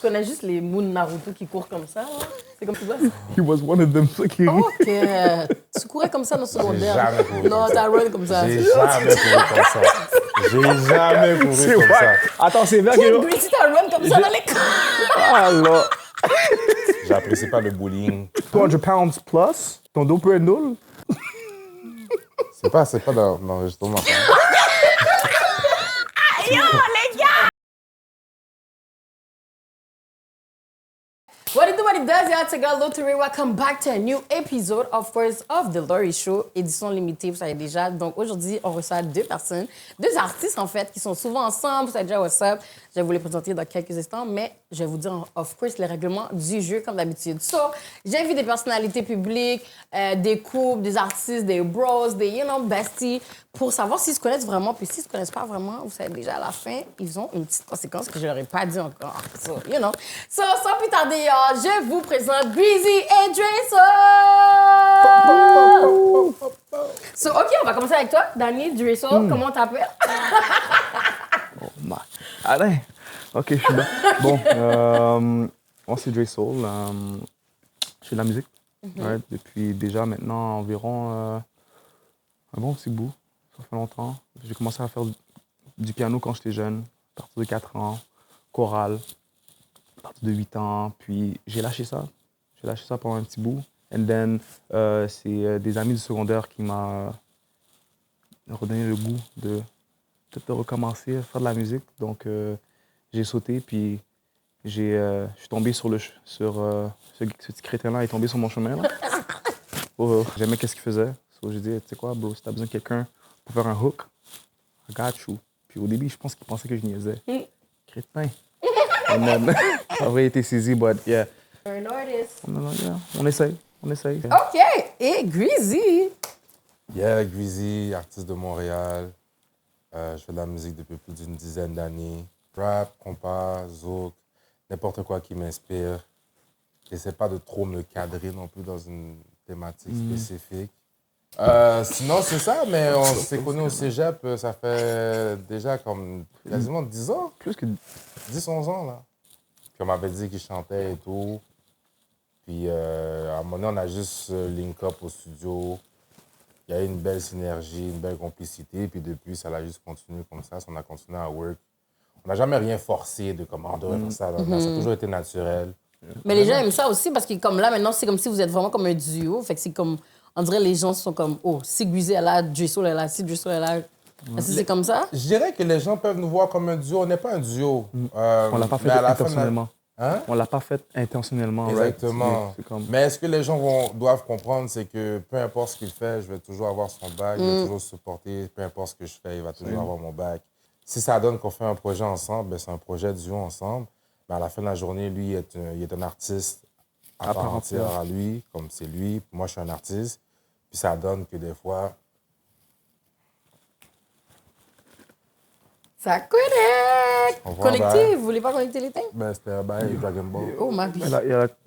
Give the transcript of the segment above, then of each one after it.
Tu connais juste les moons Naruto qui courent comme ça, là. C'est comme ça. He was one of them, ça qui rit. Ok. Tu courais comme ça dans le secondaire. jamais couru Non, comme ça. t'as run comme ça. J'ai jamais couru comme ça. J'ai jamais couru comme ça. Attends, c'est vrai Kid que... Greasy, t'as run comme ça dans l'école. Alors, J'apprécie pas le bullying. 200 pounds plus, ton dos peut être nul. C'est pas dans l'enregistrement. Yo, les gars! What it does, y'all? It's your girl Lottery. Welcome back to a new episode, of course, of The Laurie Show, édition limitée, vous savez déjà. Donc aujourd'hui, on reçoit deux personnes, deux artistes en fait, qui sont souvent ensemble. Vous savez déjà what's up. Je vais vous les présenter dans quelques instants, mais je vais vous dire, of course, les règlements du jeu, comme d'habitude. So, j'invite des personnalités publiques, des couples, des artistes, des bros, des, besties, pour savoir s'ils se connaissent vraiment. Puis s'ils se connaissent pas vraiment, vous savez déjà, à la fin, ils ont une petite conséquence que je leur ai pas dit encore. So, So, sans plus tarder, je vous présente Greasy et Drayson! So, OK, on va commencer avec toi, Danny Drayson. Comment t'appelles? Oh my. Alain. OK, je suis là. Bon, moi, c'est Dre Soul. Je fais de la musique depuis déjà maintenant environ un bon petit bout. Ça fait longtemps. J'ai commencé à faire du piano quand j'étais jeune, à partir de 4 ans, chorale, à partir de 8 ans. Puis j'ai lâché ça. J'ai lâché ça pendant un petit bout. And then, c'est des amis du secondaire qui m'ont redonné le goût de peut-être de recommencer à faire de la musique. Donc, j'ai sauté, puis je suis tombé sur ce petit crétin-là est tombé sur mon chemin. Là. J'aimais ce qu'il faisait. So, j'ai dit, tu sais quoi, bro, si t'as besoin de quelqu'un pour faire un hook, I got you. Puis au début, je pense qu'il pensait que je niaisais. Crétin. Ça aurait été saisi, but yeah. Un artist. On essaye. OK, et Greasy. Yeah, Greasy, artiste de Montréal. Je fais de la musique depuis plus d'une dizaine d'années. Rap, compas, zouk, n'importe quoi qui m'inspire. J'essaie pas de trop me cadrer non plus dans une thématique spécifique. Sinon, c'est ça, mais on s'est connus au cégep, ça fait déjà comme quasiment 10 ans. Plus que 10-11 ans, là. Puis on m'avait dit qu'il chantait et tout. Puis à un moment donné, on a juste link up au studio. Il y a eu une belle synergie, une belle complicité. Puis depuis, ça a juste continué comme ça. On a continué à work. On n'a jamais rien forcé de comment on devrait faire ça. Ça a toujours été naturel. Mais les gens aiment ça aussi parce que comme là, maintenant, c'est comme si vous êtes vraiment comme un duo. Fait que c'est comme, on dirait les gens sont comme, oh, si Greasy est là, Drayson est là, si Drayson est là. Est-ce que c'est comme ça? Je dirais que les gens peuvent nous voir comme un duo. On n'est pas un duo. on l'a pas fait intentionnellement. Hein? On l'a pas fait intentionnellement. Exactement. Right? C'est comme... Mais ce que les gens doivent comprendre, c'est que peu importe ce qu'il fait, je vais toujours avoir son bac, je vais toujours supporter. Peu importe ce que je fais, il va toujours avoir mon bac. Si ça donne qu'on fait un projet ensemble, ben c'est un projet duo ensemble. Mais à la fin de la journée, lui, il est un artiste à part entière à lui, comme c'est lui. Moi, je suis un artiste. Puis ça donne que des fois... Ça connecte! Connecter, vous voulez pas connecter les things? Ben, c'était un bail Dragon Ball. Oh, ma vie.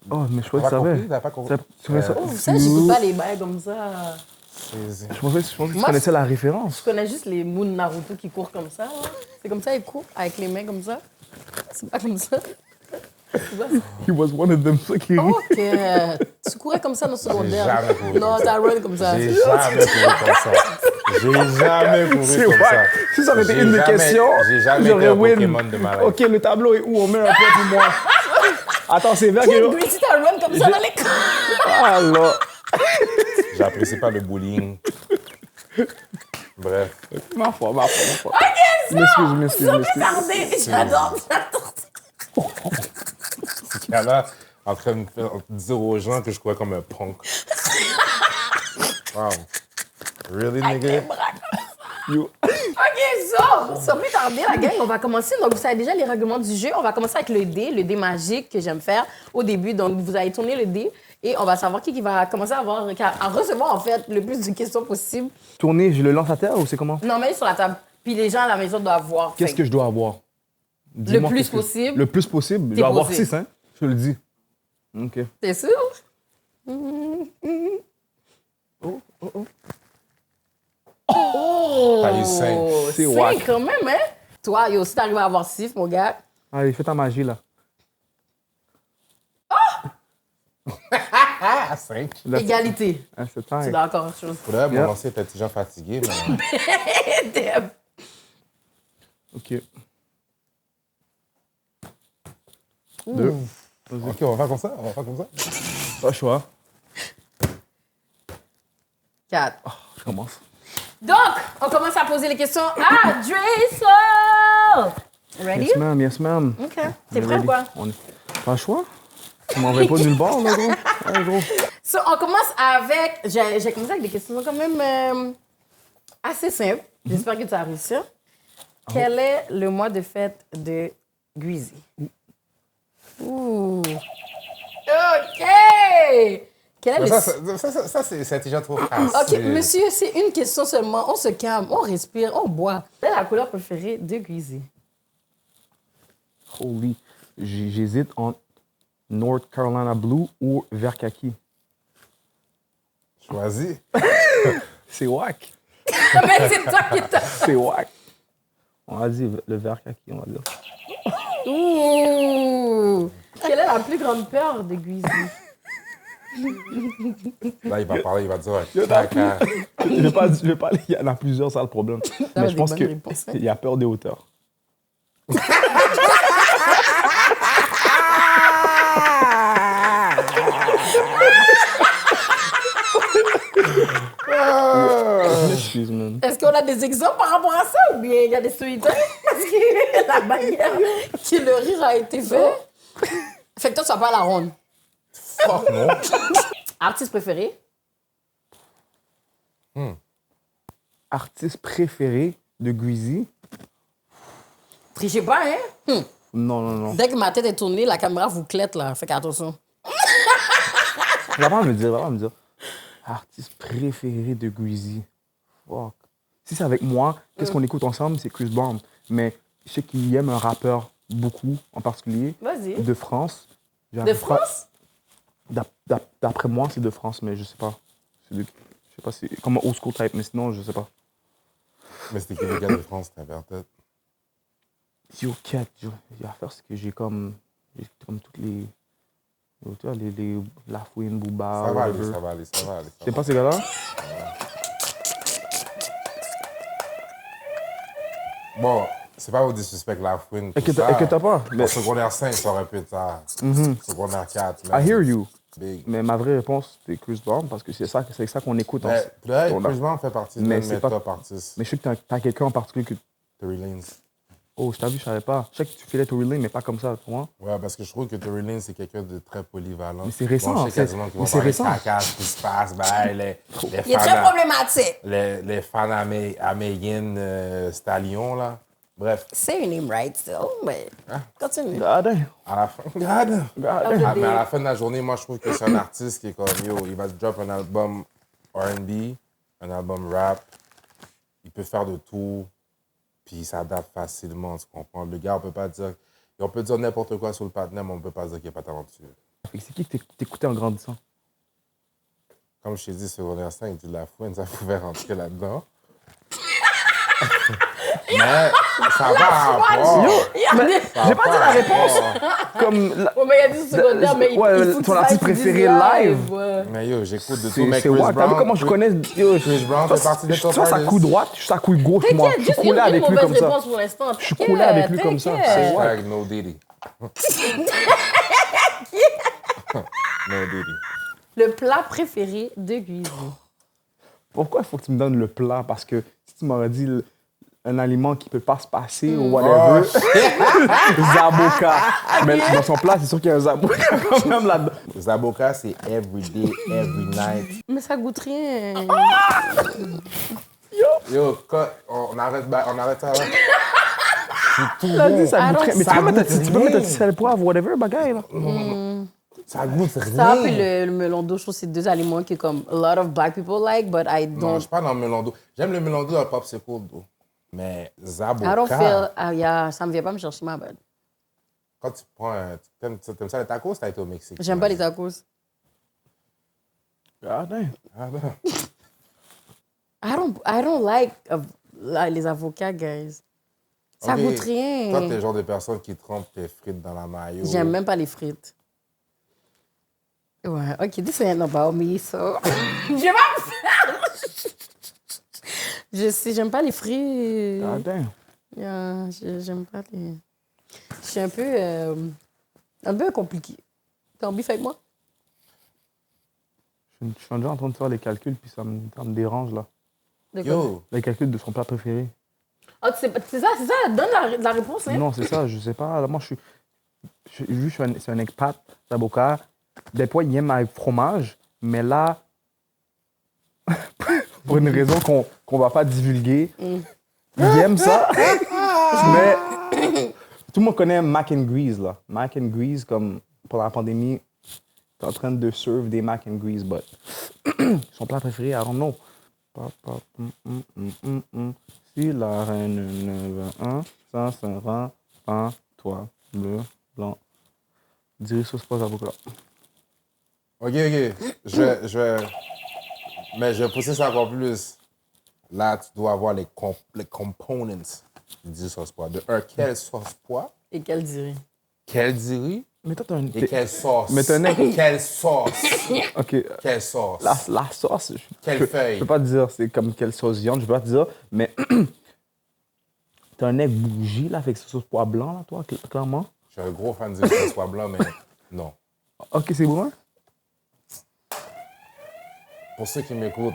Oh, mais je crois que tu savais. T'as pas compris? Oh, vous savez, j'écoute pas les bails comme ça. Je pensais que tu connaissais la référence. Je connais juste les moons Naruto qui courent comme ça. Là. C'est comme ça, ils courent avec les mains comme ça. C'est pas comme ça. He was one of them, ça qui rit. OK. Tu courais comme ça dans le secondaire. J'ai jamais couru Non, comme t'as run comme ça. J'ai jamais couru comme ça. J'ai jamais couru comme ça. Si ça avait été une des questions, j'ai jamais été un win. Pokémon de ma life. OK, le tableau est où? On met un point pour moi. Attends, c'est vrai Kid que... Greasy, t'as run comme ça dans l'école. Alors... J'apprécie pas le bullying. Bref. Ma foi. OK, ça! M'excuse. Tardé. J'adore. Il y en a en train de dire aux gens que je crois comme un punk. Wow. Really, nigga? OK, sans plus tarder, la gang, on va commencer. Donc, vous savez déjà les règlements du jeu. On va commencer avec le dé magique que j'aime faire au début. Donc, vous allez tourner le dé et on va savoir qui va commencer à recevoir, en fait, le plus de questions possible. Tourner, je le lance à terre ou c'est comment? Non, mais sur la table. Puis les gens à la maison doivent voir. Qu'est-ce que je dois avoir? Le plus possible. Le plus possible? Je dois avoir 6, hein? Je te le dis. OK. T'es sûr? T'as eu 5. C'est 5 wack. quand même, hein? Toi, yo, si t'arrives à avoir 6, mon gars. Allez, fais ta magie, là. À 5. Égalité. C'est Tu time. dois encore autre chose. Pour là, mon lancé était déjà fatigué, mais... Damn. OK. 2. OK, on va faire comme ça. Pas le choix. 4. Je commence. Donc, on commence à poser les questions à Dressel. Ready? Yes, ma'am. Yes, ma'am. OK. On T'es est prêt ou ready. quoi? On est... Pas le choix? Tu m'en vas pas nulle part, là, gros? Ouais, gros. So, on commence avec... J'ai commencé avec des questions quand même assez simples. J'espère que tu as réussi. Quel est le mois de fête de Greasy? Ouh. OK! Quel est le... Ça, c'est déjà trop facile. OK, monsieur, c'est une question seulement. On se calme, on respire, on boit. Quelle est la couleur préférée de Greasy? Holy. J'hésite entre North Carolina Blue ou vert kaki. Choisis. C'est whack. Mais c'est toi qui t'as... C'est whack. On va dire le vert kaki, on va dire. Ouh! Quelle est la plus grande peur de Greasy? Là, il va parler, il va dire caca. Je vais pas, il y en a plusieurs, ça le problème. Mais je des pense bonnes que réponses, hein. il y a peur des hauteurs. Excuse, man. Est-ce qu'on a des exemples par rapport à ça ou bien il y a des storytellers? Parce que la manière que le rire a été fait. Fait que toi, tu vas pas à la ronde. Fuck, non. Artiste préféré? Artiste préféré de Greasy? Trichez pas, hein? Non, non, non. Dès que ma tête est tournée, la caméra vous clète, là. Fait qu'attention. Va pas me dire. Artiste préféré de Greasy. Fuck. Si c'est avec moi, qu'est-ce qu'on écoute ensemble? C'est Chris Brown. Mais je sais qu'il aime un rappeur beaucoup, en particulier. Vas-y. De France. De France? D'après moi, c'est de France, mais je sais pas. Je sais pas, c'est comme un old school type, mais sinon, je sais pas. Mais c'était Québécois de France, t'as perdu tête. Yo, Cat, il y a à faire ce que j'ai comme toutes les. Tu vois, les Lafouine, Booba, Ça va aller, whatever. ça va aller, ça va aller. C'est pas ces gars-là? Bon, c'est pas au disrespect la fouine. Et que t'as pas? En secondaire 5, ça aurait pu être ça. Secondaire 4. I hear you. Big. Mais ma vraie réponse, c'est Chris Brown, parce que c'est ça qu'on écoute. Mais là, on a- Chris Brown fait partie de Mais mes c'est pas- top artistes. Mais je sais que t'as quelqu'un en particulier que. Tory Lanez. Oh, je t'ai vu, je savais pas. Je sais que tu filais Tory Lane, mais pas comme ça, tu vois. Ouais, parce que je trouve que Tory Lanez, c'est quelqu'un de très polyvalent. Mais c'est récent, Bon, je sais c'est- quasiment qu'ils vont mais c'est parler récent. de caca, ce qui se passe. Ben, les Il est très fans, problématique. les fans Megan Stallion, là. Bref, Say your name right, still, mais continue. Ah, damn. à la fin, regarde. Ok. Mais à la fin de la journée, moi, je trouve que c'est un artiste qui est comme, yo, il va drop un album R&B, un album rap, il peut faire de tout, puis il s'adapte facilement, tu comprends? Le gars, on peut dire n'importe quoi sur le partenaire, mais on peut pas dire qu'il n'est pas talentueux. C'est qui que t'écoutais en grandissant? Comme je t'ai dit, secondaire 5, du La Fouine, ça pouvait rentrer là-dedans. Mais ça va à rapport. J'ai pas dit la réponse! Comme. Oh, mais il y a dit secondaire, mais Ouais, il faut que ton tu artiste ailles, tu dises préféré live. ouais. Mais yo, j'écoute de tout, mais C'est Chris wack. T'as vu Brown... comment je connais? Yo, Chris Brown fait partie des je top suis sa artists. couille droite, je suis sa couille gauche, moi. Je suis Juste collé avec lui mauvaise comme ça. réponse pour l'instant. Je suis collé avec lui comme ça. C'est wack. Hashtag no Diddy. No Diddy. Le plat préféré de Greasy. Pourquoi il faut que tu me donnes le plat? Parce que si tu m'aurais dit un aliment qui peut pas se passer ou whatever, zaboka. Mais dans son plat, c'est sûr qu'il y a un zaboka quand même là-dedans. Zaboka, c'est every day, every night. Mais ça goûte rien. Yo, on arrête ça là. Il a dit ça Ah goûte non, rien. Mais ça tu peux mettre goûte tu peux mettre un rien. petit sel poivre, whatever, bagaille, là. Ça goûte Ça, puis rien. le melon d'eau, je trouve que c'est deux aliments que comme a lot of black people like, but I Non, je don't. suis pas dans le melon d'eau. J'aime le melon d'eau dans le popsicle d'eau. Mais I don't feel. Zaboka, Ça me vient pas me chercher ma bad. quand tu prends un... T'aimes ça les tacos, t'as été au Mexique? J'aime pas les tacos. Ah, damn. Ah, ben. I don't like les avocats, guys. Ça Ok. goûte rien. Toi, t'es le genre de personne qui trempe tes frites dans la mayo. J'aime même pas les frites. Ouais, OK, this ain't about me, so... Je vais pas me faire! Je sais, j'aime pas les fruits. Ah, damn. Yeah, j'aime pas les... Je suis un peu compliquée. T'es en bif avec moi? Je suis déjà en train de faire les calculs, puis ça me dérange, là. De quoi? Yo, Les calculs de son plat préféré. Ah, c'est ça, donne la réponse, hein? Non, c'est ça, je sais pas. Là, moi, vu que c'est un expat d'avocat, des fois, il aime avec fromage, mais là, pour une raison qu'on va pas divulguer, il aime ça. Mais tout le monde connaît Mac and Grease, là. Mac and Grease, comme pendant la pandémie, t'es en train de serve des Mac and Grease, but son plat préféré, I don't know. Si la reine ne veut un, ça sera un toit bleu, blanc. Dirais sauce pas avocat. OK. Mais je vais pousser ça encore plus. Là, tu dois avoir les components du sauce pois. De un, quelle sauce pois? Et qu'elle dirait? Quelle dirie? Mais toi, t'as un... Et quelle sauce? Mais t'as un nec- Quelle sauce? OK. Quelle sauce? La sauce, Quelle feuille? je peux pas te dire c'est comme quelle sauce viande, je peux pas te dire, mais t'as un nec bougie, là, avec ce sauce pois blanc, là, toi, clairement. Je suis un gros fan du sauce pois blanc, mais non. OK, c'est bon, hein? Pour ceux qui m'écoutent,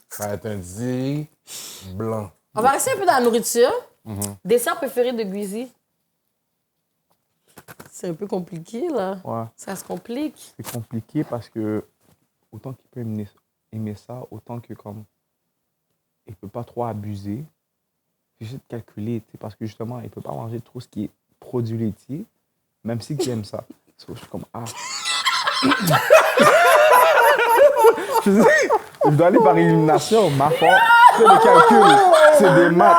ça va être un diri blanc. On va rester un peu dans la nourriture. Dessert préféré de Guizy? C'est un peu compliqué, là. Ouais. Ça se complique. C'est compliqué parce que autant qu'il peut aimer ça, autant que comme il peut pas trop abuser. C'est juste de calculer, tu sais, parce que justement, il peut pas manger trop ce qui est produit laitier, même si il aime ça. So, je suis comme, ah. Je dois aller par élimination, ma foi. C'est des calculs, c'est des maths.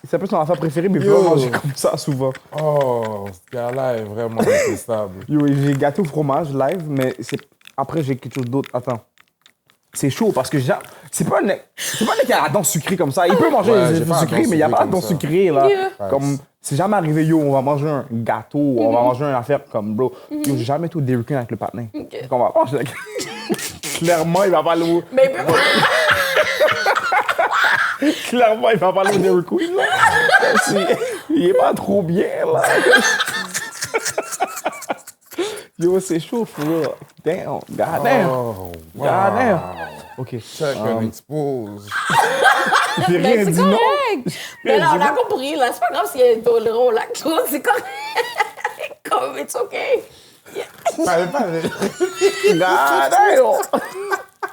C'est un peu son affaire préférée, mais il peut pas Yo. manger comme ça souvent. Oh, ce gars-là est vraiment détestable. Yo, j'ai gâteau au fromage live, mais après j'ai quelque chose d'autre. Attends. C'est chaud parce que c'est pas un mec qui a la dent sucrée comme ça. Il peut manger Ouais, des j'ai pas la sucrés, dent mais il n'y a sucrée pas de dent comme ça. sucrée là. Yeah. Comme c'est jamais arrivé, yo, on va manger un gâteau, on va manger une affaire comme bro. Yo, j'ai jamais tout Dairy Queen avec le patin. Ok. On va manger avec... Clairement, il va pas aller au... Mais il peut pas. Clairement, il va pas aller au Dairy Queen là. Il est pas trop bien là. Yo, c'est chaud, frère. Damn, goddamn. Oh, wow. Goddamn. OK. Check un expose. J'ai Mais rien c'est dit non. correct. Mais là, on a compris, là. C'est pas grave s'il y a intolérant au lactose, c'est correct. Comme, it's okay. Fallait pas. Goddamn.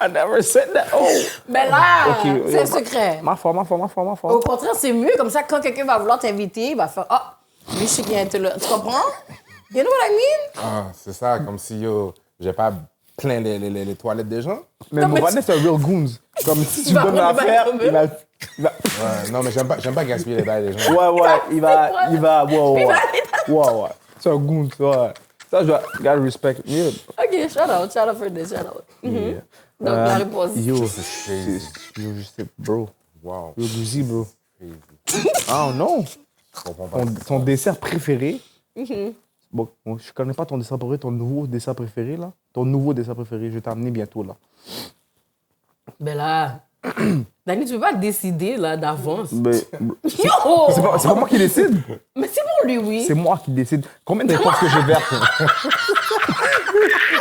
I never said that. Oh. Mais là, Ok, c'est un secret. Ma foi. Au contraire, c'est mieux. Comme ça, quand quelqu'un va vouloir t'inviter, il va faire ah, lui, je sais qu'il y a intolérant. Tu comprends? You know what I mean? Ah, c'est ça, comme si yo, j'ai pas plein les toilettes des gens. Mais Non, mais Mourad, c'est un real goons. Comme si tu Il va donnes prendre le l'affaire, bain, il va... Ouais, non, mais j'aime pas gaspiller les bails des gens. Ouais, il va... Il va aller Ouais. C'est un goons, ouais. Ça, je gotta respect. Yeah. OK, shout out for this, shout out. Yeah. Donc, la réponse. Yo, crazy. yo, je sais, bro. Wow. Yo, Gouzi, bro. Crazy. Ah non. Je comprends pas. Ton dessert préféré. Bon, je connais pas ton dessert préféré, ton nouveau dessert préféré, là. Ton nouveau dessert préféré, je vais t'amener bientôt, là. Ben là, Dani, tu peux pas décider, là, d'avance. Mais, Yo! c'est pas moi qui décide. Mais c'est pour lui, oui. C'est moi qui décide. Combien de réponses que j'ai vertes?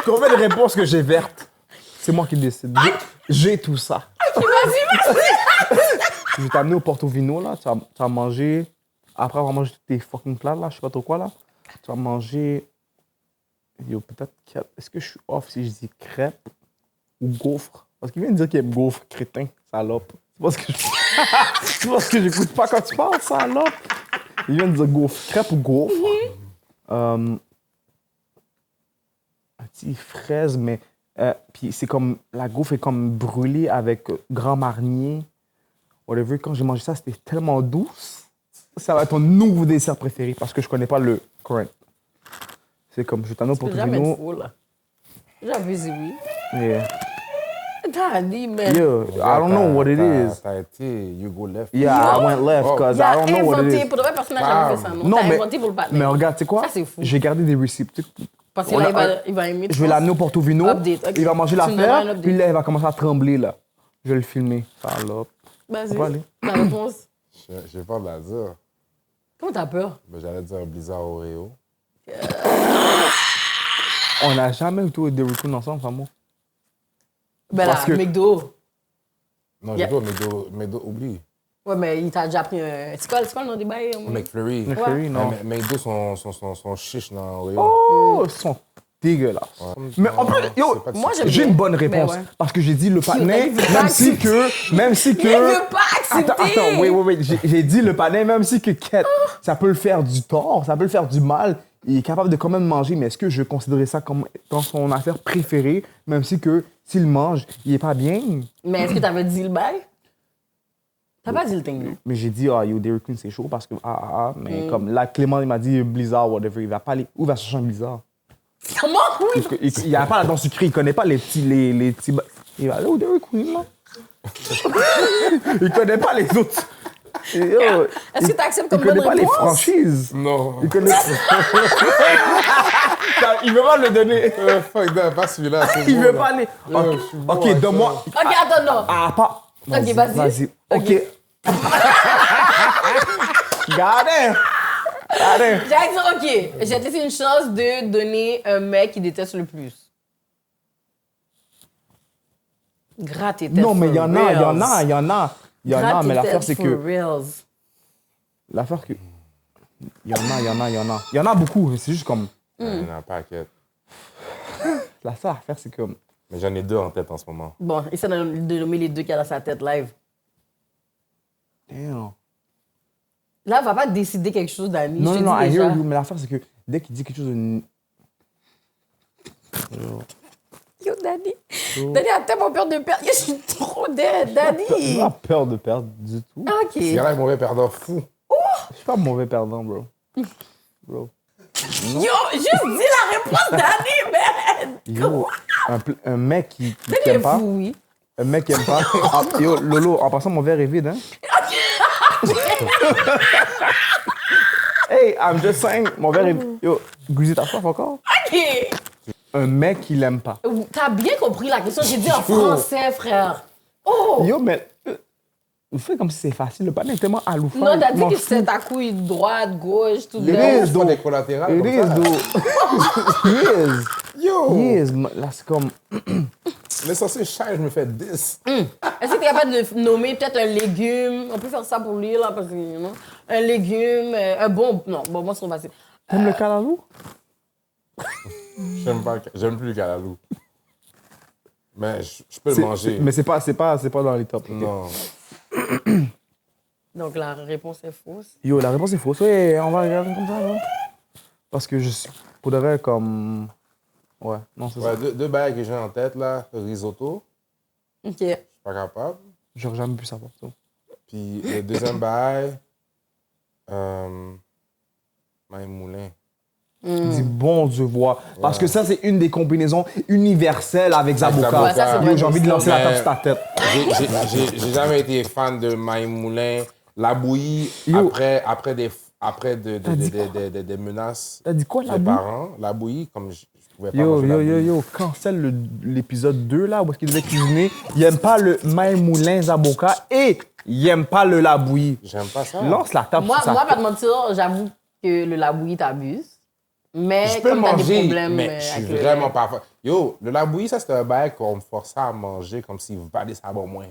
Combien de réponses que j'ai vertes? C'est moi qui décide. J'ai tout ça. Vas-y. Je vais t'amener au Portofino, là. Tu vas manger... Après avoir mangé tous tes fucking plats, là, je sais pas trop quoi, là. Tu vas manger... Yo, peut-être... Est-ce que je suis off si je dis crêpes ou gaufres? Parce qu'il vient de dire qu'il aime gaufres, crétin, salope. C'est parce que c'est parce que j'écoute pas quand tu parles, salope. Il vient de dire gaufres. Crêpes ou gaufres? Un petit fraise, mais... puis c'est comme... La gaufre est comme brûlée avec Grand Marnier. Whatever. Quand j'ai mangé ça, c'était tellement douce. Ça va être ton nouveau dessert préféré parce que je connais pas le current. C'est comme, je t'en ai au Tu peux jamais être Portofino. faux, là. J'abuse, oui. Yeah. T'as dit, man. Yeah, I don't know what it is. T'as été, you go left. Yeah, I went left Oh. because Il a I don't know what it inventé, is. pour de vrai, personne n'a jamais fait ça, non? Non, T'as mais, inventé pour le partenaire. mais regarde, tu sais quoi? Ça, c'est fou. J'ai gardé des receipts. Parce que On là, a- il va aimer. Je vais l'amener au Porto-Vino. Update, ok. Il va manger Tu me donneras un l'affaire. update. Puis là, il va commencer à trembler, là. Je vais le filmer. Salope. Vas-y. On va aller. Ta réponse. J'ai peur de la dire. Comment t'as peur? Mais j'allais dire un blizzard Oreo. On n'a jamais eu tous des raccoons ensemble, Famo. Ben là, Parce que- McDo. Non, Yeah. j'ai pas McDo, oublie. Ouais, mais il t'a déjà pris un. C'est quoi le nom des bails? McFlurry. McFlurry, non. Mais McDo sont chiches dans Oreo. Oh, ils sont dégueulasses. Mais en plus, yo, C'est pas de moi, sucre. j'aime j'ai bien. une bonne réponse. Ben ouais. Parce que j'ai dit le panin, il veut pas même si que... Il veut pas accepter! Attends, wait. J'ai dit le panin, même si que ça peut le faire du tort, ça peut le faire du mal, il est capable de quand même manger, mais est-ce que je considérais ça comme dans son affaire préférée, même si que s'il mange, il est pas bien? Mais est-ce que t'avais dit le bail? T'as pas dit le thing, non? Mais j'ai dit, yo, Dairy Queen, c'est chaud parce que, mais comme là, Clément, il m'a dit Blizzard, whatever, il va pas aller, où il va chercher un Blizzard? Comment? Oui! Il n'y a pas là-dedans sucré, il connaît pas les petits... Il va aller au Dairy Queen, là. Il connaît pas les autres. Est-ce que t'acceptes Il comme bonne connaît pas les réponse? franchises. Non. Il connaît... Il veut pas le donner. Fuck that, pas celui-là. c'est Il bon, veut là. pas aller. Yo, je suis bon Ok, avec donne-moi... ça. Ok, attends, non. Ah, pas... Ok, vas-y. Ok. Gardez. J'allais dire, ok, j'ai laissé une chance de donner un mec qui déteste le plus. Gratte et tête. Non, mais il y en a, for il y en reals. a, il y en a. Il y en a, Gratte mais et l'affaire, tête c'est for que... reals. L'affaire que... Il y en a, il y en a, il y en a. Il y en a beaucoup, mais c'est juste comme... Il y en a un paquet. L'affaire, c'est comme... Mais j'en ai deux en tête en ce moment. Bon, essaie de nommer les deux qu'il y a dans sa tête live. Damn. Là, on va pas décider quelque chose, Dani. Non, Je te non, dis I déjà. hear you, mais l'affaire, c'est que dès qu'il dit quelque chose de... Yo, Dani. Dani a tellement peur de perdre. Je suis trop dead, Dani. J'ai pas peur de perdre du tout. Ok. Il y en a un mauvais perdant fou. Je suis pas mauvais perdant, bro. Bro. Yo, juste dis la réponse, Dani, man. Yo, un mec qui Dani est t'aime pas. fou, oui. Un mec qui aime pas. Ah, yo, Lolo, en passant, mon verre est vide, hein. Hey, I'm just saying, mon verre est... Yo, Guizy, t'as soif encore? Ok. Un mec qui l'aime pas. T'as bien compris la question. J'ai dit en français, frère. Oh. Yo, mais... Vous faites comme si c'est facile. Le panneau est tellement aloufant. Non, t'as dit m'en que fous. c'est ta couille droite, gauche, tout It de is, C'est though. pas des collatérales It comme is, ça. though. Yes. Yo! Yes. Là, c'est comme... Mais ça, c'est cher, je me fais 10. Est-ce que t'es capable de nommer peut-être un légume? On peut faire ça pour lui, là, parce que, non? Un légume, un bon... Non, bon, moi, c'est trop facile. T'aimes le calalou? J'aime plus le calalou. Mais je peux le manger. Mais c'est pas dans les tops. ok. Non. Donc, la réponse est fausse. Yo, la réponse est fausse. Ouais, on va regarder comme ça, là. Parce que je suis... Pour de vrai, comme... Ouais, non, c'est ça. Ouais, deux bails que j'ai en tête, là. Risotto, OK. je suis pas capable. J'aurais jamais pu savoir ça. Puis le deuxième bail, Maï Moulin. Dis bon Dieu, vois. Parce que ça, c'est une des combinaisons universelles avec Zaboka. Zaboka. Ouais, ça, c'est Yo, bon j'ai envie de aussi. lancer la Mais- table sur ta tête. J'ai jamais été fan de Maï Moulin. La bouillie, Yo. après des menaces T'as dit quoi, la des boue? parents. La bouillie, comme je pouvais pas Yo, manger la yo, yo, bouillie. yo, cancel l'épisode 2, là, où est-ce qu'il devait cuisiner. Il aime pas le Maï Moulin Zaboka et il aime pas le labouilli. J'aime pas ça. Lance la table Moi, sur sa pas tête. de mentir, j'avoue que le labouille t'abuse. Mais Je peux le comme t'as des manger, problèmes mais je suis avec le vraiment lait. pas fan. Yo, le labouilli, ça, c'était un bail qu'on me forçait à manger comme s'il valait ça bon moins.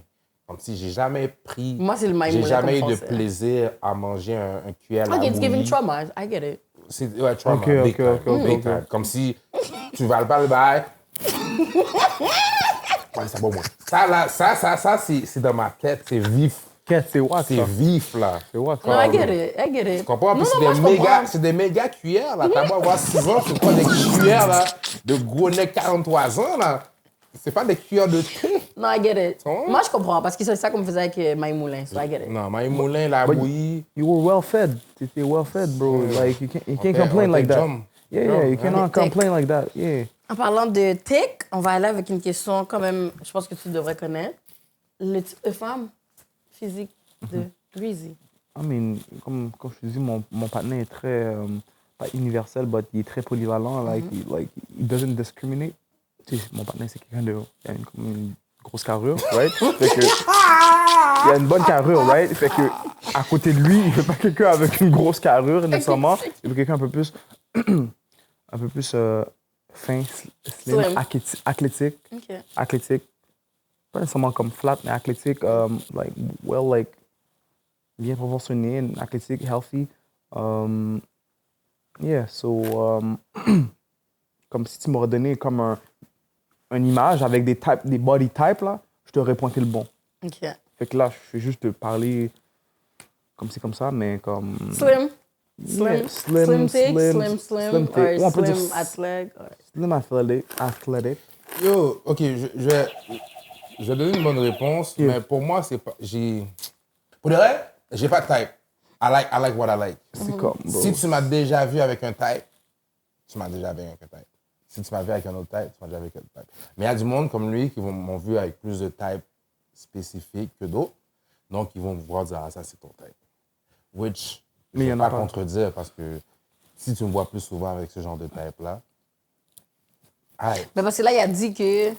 Comme si j'ai jamais pris... Moi, c'est le Maï J'ai Moulin jamais eu qu'on de forçait. plaisir à manger un cuillère OK, it's giving labouilli. trauma. I get it. C'est ouais, trauma, Ok, big ok, time, ok, big ok. time. Comme si tu vales pas le bail. Ouais, ça bon moins. Ça, là, ça c'est dans ma tête, c'est vif. Qu'est-ce que c'est what, C'est ça? vif, là. C'est what, Non, ça? I get it. I get it. Tu comprends? Puis Non, c'est non, moi, je comprends. c'est des méga cuillères, là. T'as beau avoir 6 ans, c'est pas des cuillères, là, de gros nez 43 ans, là. C'est pas des cuillères de thé. Non, I get it. Oh. Moi, je comprends, parce que c'est ça qu'on faisait avec Maï Moulin. So I get it. Non, Maï Moulin, la But- bouillie. You were well fed. T'étais well fed, bro. Like, you can't complain on like take that. jump. Yeah, you cannot The tick. complain like that. Yeah. En parlant de tic, on va aller avec une question quand même, je pense que tu devrais connaître. Le type de femme physique de Greasy. I mean, comme je te dis, mon partenaire est très, pas universel, but il est très polyvalent. Like, he doesn't discriminate. Tu sais, mon partenaire, c'est quelqu'un de, il a comme une grosse carrure, right? Fait que, il a une bonne carrure, right? Fait que, à côté de lui, il veut pas quelqu'un avec une grosse carrure, nécessairement. Il veut quelqu'un un peu plus, fin, slim, Slim. athlétique. OK. Athlétique. Pas nécessairement comme flat, mais athlétique, bien proportionné, athlétique, healthy. Yeah, so, comme si tu m'aurais donné comme une image avec des body types, là, je t'aurais pointé le bon. OK. Fait que là, je fais juste te parler comme c'est comme ça, mais comme... Slim. Yeah, Slim thick, slim, thick. or Ouais, on peut slim dire athletic. slim athletic. Yo, OK, je vais donner une bonne réponse, Yeah. mais pour moi, c'est pas... Pour de vrai, j'ai pas de type. I like what I like. C'est comme... bro. Si tu m'as déjà vu avec un type, tu m'as déjà vu avec un type. Si tu m'as vu avec un autre type, tu m'as déjà vu avec un autre type. Mais il y a du monde comme lui qui m'ont vu avec plus de types spécifiques que d'autres. Donc, ils vont me voir dire, ah, ça, c'est ton type. Which, Mais je il y ne en vais a pas pas. contredire parce que si tu me vois plus souvent avec ce genre de type-là, aïe. Mais parce que là, il a dit que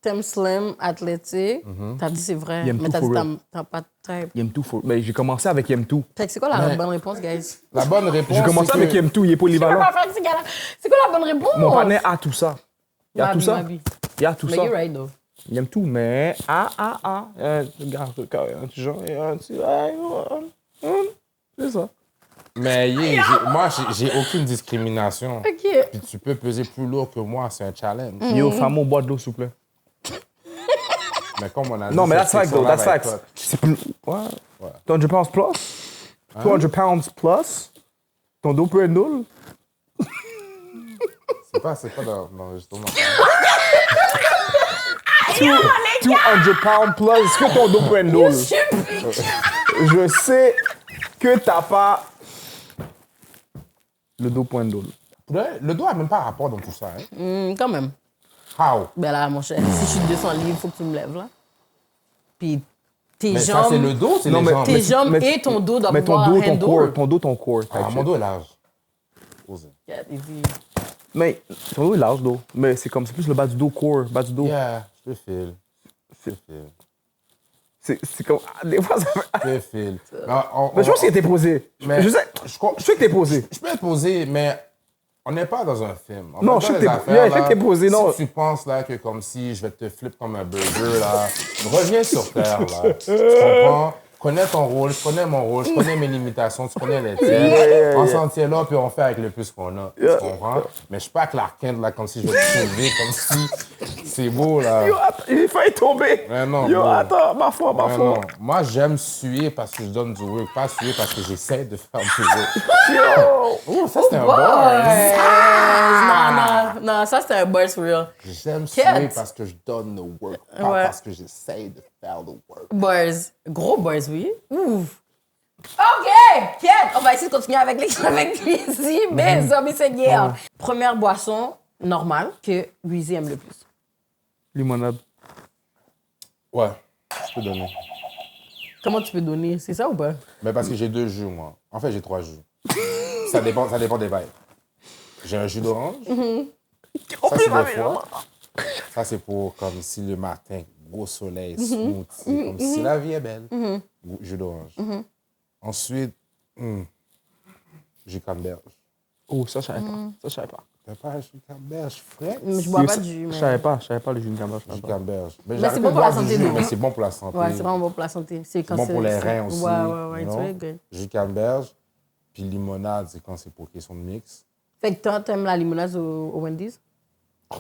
t'aimes slim, athlétique. T'as dit c'est vrai, Il aime mais tout t'as dit for real. t'as pas de type. Yem2 mais j'ai commencé avec Yem2. Fait que c'est quoi la Mais- bonne réponse, guys? La bonne réponse, J'ai commencé c'est avec que... Yem2, il est Je peux polyvalent. pas faire ce gars-là. C'est quoi la bonne réponse? Mon partenaire a tout ça. Il y a tout ça. Mabi. Il y a tout Mais ça. you're right, though. Il aime tout, mais... Regarde, un petit genre... C'est ça. Mais moi, j'ai aucune discrimination. OK. Puis tu peux peser plus lourd que moi, c'est un challenge. Yo, fais-moi boire de l'eau, s'il vous plaît. Mais comme on a dit, Non, mais cette that's fact, though. section-là That's va être fact. hot. C'est plus... Ouais. Ouais. 200 pounds plus? 200 pounds plus? Ton dos peut être nul? C'est pas dans l'enregistrement. 200 pounds plus? Est-ce que ton dos peut être nul? Je sais que t'as pas... Le dos point nul. Le dos n'a même pas rapport dans tout ça. Hein? Quand même. How? Ben là, mon cher, si je suis 200 livres, il faut que tu me lèves, là. Puis tes Mais jambes... ça, c'est le dos, c'est Non, les mais- jambes. Tes jambes et ton dos doivent Mais ton pouvoir dos, handle. ton corps. type Ah, shit. mon dos est large. Osez. Yeah, easy. Mais ton dos est large, dos. Mais c'est plus le bas du dos, corps, bas du dos. Yeah, je te file. Je te file. C'est comme... Des fois, ça fait... Je te file. Mais je pense qu'il était posé. Mais- Je sais que t'es posé. Je peux être posé, mais on n'est pas dans un film. On Non, va je dans sais les que t'es- affaires, yeah, je sais là. que t'es posé, non. Si tu penses là, que comme si je vais te flip comme un burger, là, reviens sur Terre. Là. Tu comprends? Connais ton rôle, je connais mon rôle, je connais mes limitations, tu connais les tiennes. On s'en tient là, puis on fait avec le plus qu'on a. Tu comprends? Mais je suis pas Clark Kent, là, comme si je vais te sauver, comme si c'est beau, là. Yo, attends, il failli tomber. Mais non, Yo, bro. attends, ma foi. Ouais, non. Moi, j'aime suer parce que je donne du work, pas suer parce que j'essaie de faire du work. Yo. Oh, ça, c'est un bar. Non, ça, c'était un burst for real. J'aime Cat. suer parce que je donne le work, pas Ouais. parce que j'essaie de faire le work. Buzz. Gros buzz, oui. Ouf. OK! Cat! On va essayer de continuer avec Greasy, mais Zombie c'est guerre. Première boisson normale que Greasy aime le plus. Limonade. Ouais, je peux donner. Comment tu peux donner? C'est ça ou pas? Mais parce que j'ai 2 jus, moi. En fait, j'ai 3 jus. ça dépend des vibes. J'ai un jus d'orange. Ça, c'est des fois. Ça, c'est pour comme si le matin, gros soleil, smoothie, comme si la vie est belle. Jus d'orange. Ensuite, jus canneberge. Oh, ça, je savais pas. Ça, je savais pas. T'as pas un jus canneberge frais? Je bois Yo, pas ça- de jus. Je mais- savais pas le jus de gamberge. Jus canneberge. Mais j'arrête c'est de bon pour la boire du santé, jus, non? mais c'est bon pour la santé. Ouais, c'est vraiment bon pour la santé. C'est quand bon pour les reins aussi. Ouais, it's you know? very good. Jus canneberge. Puis limonade, c'est quand c'est pour question de mix. Fait que toi, t'aimes la limonade au Wendy's?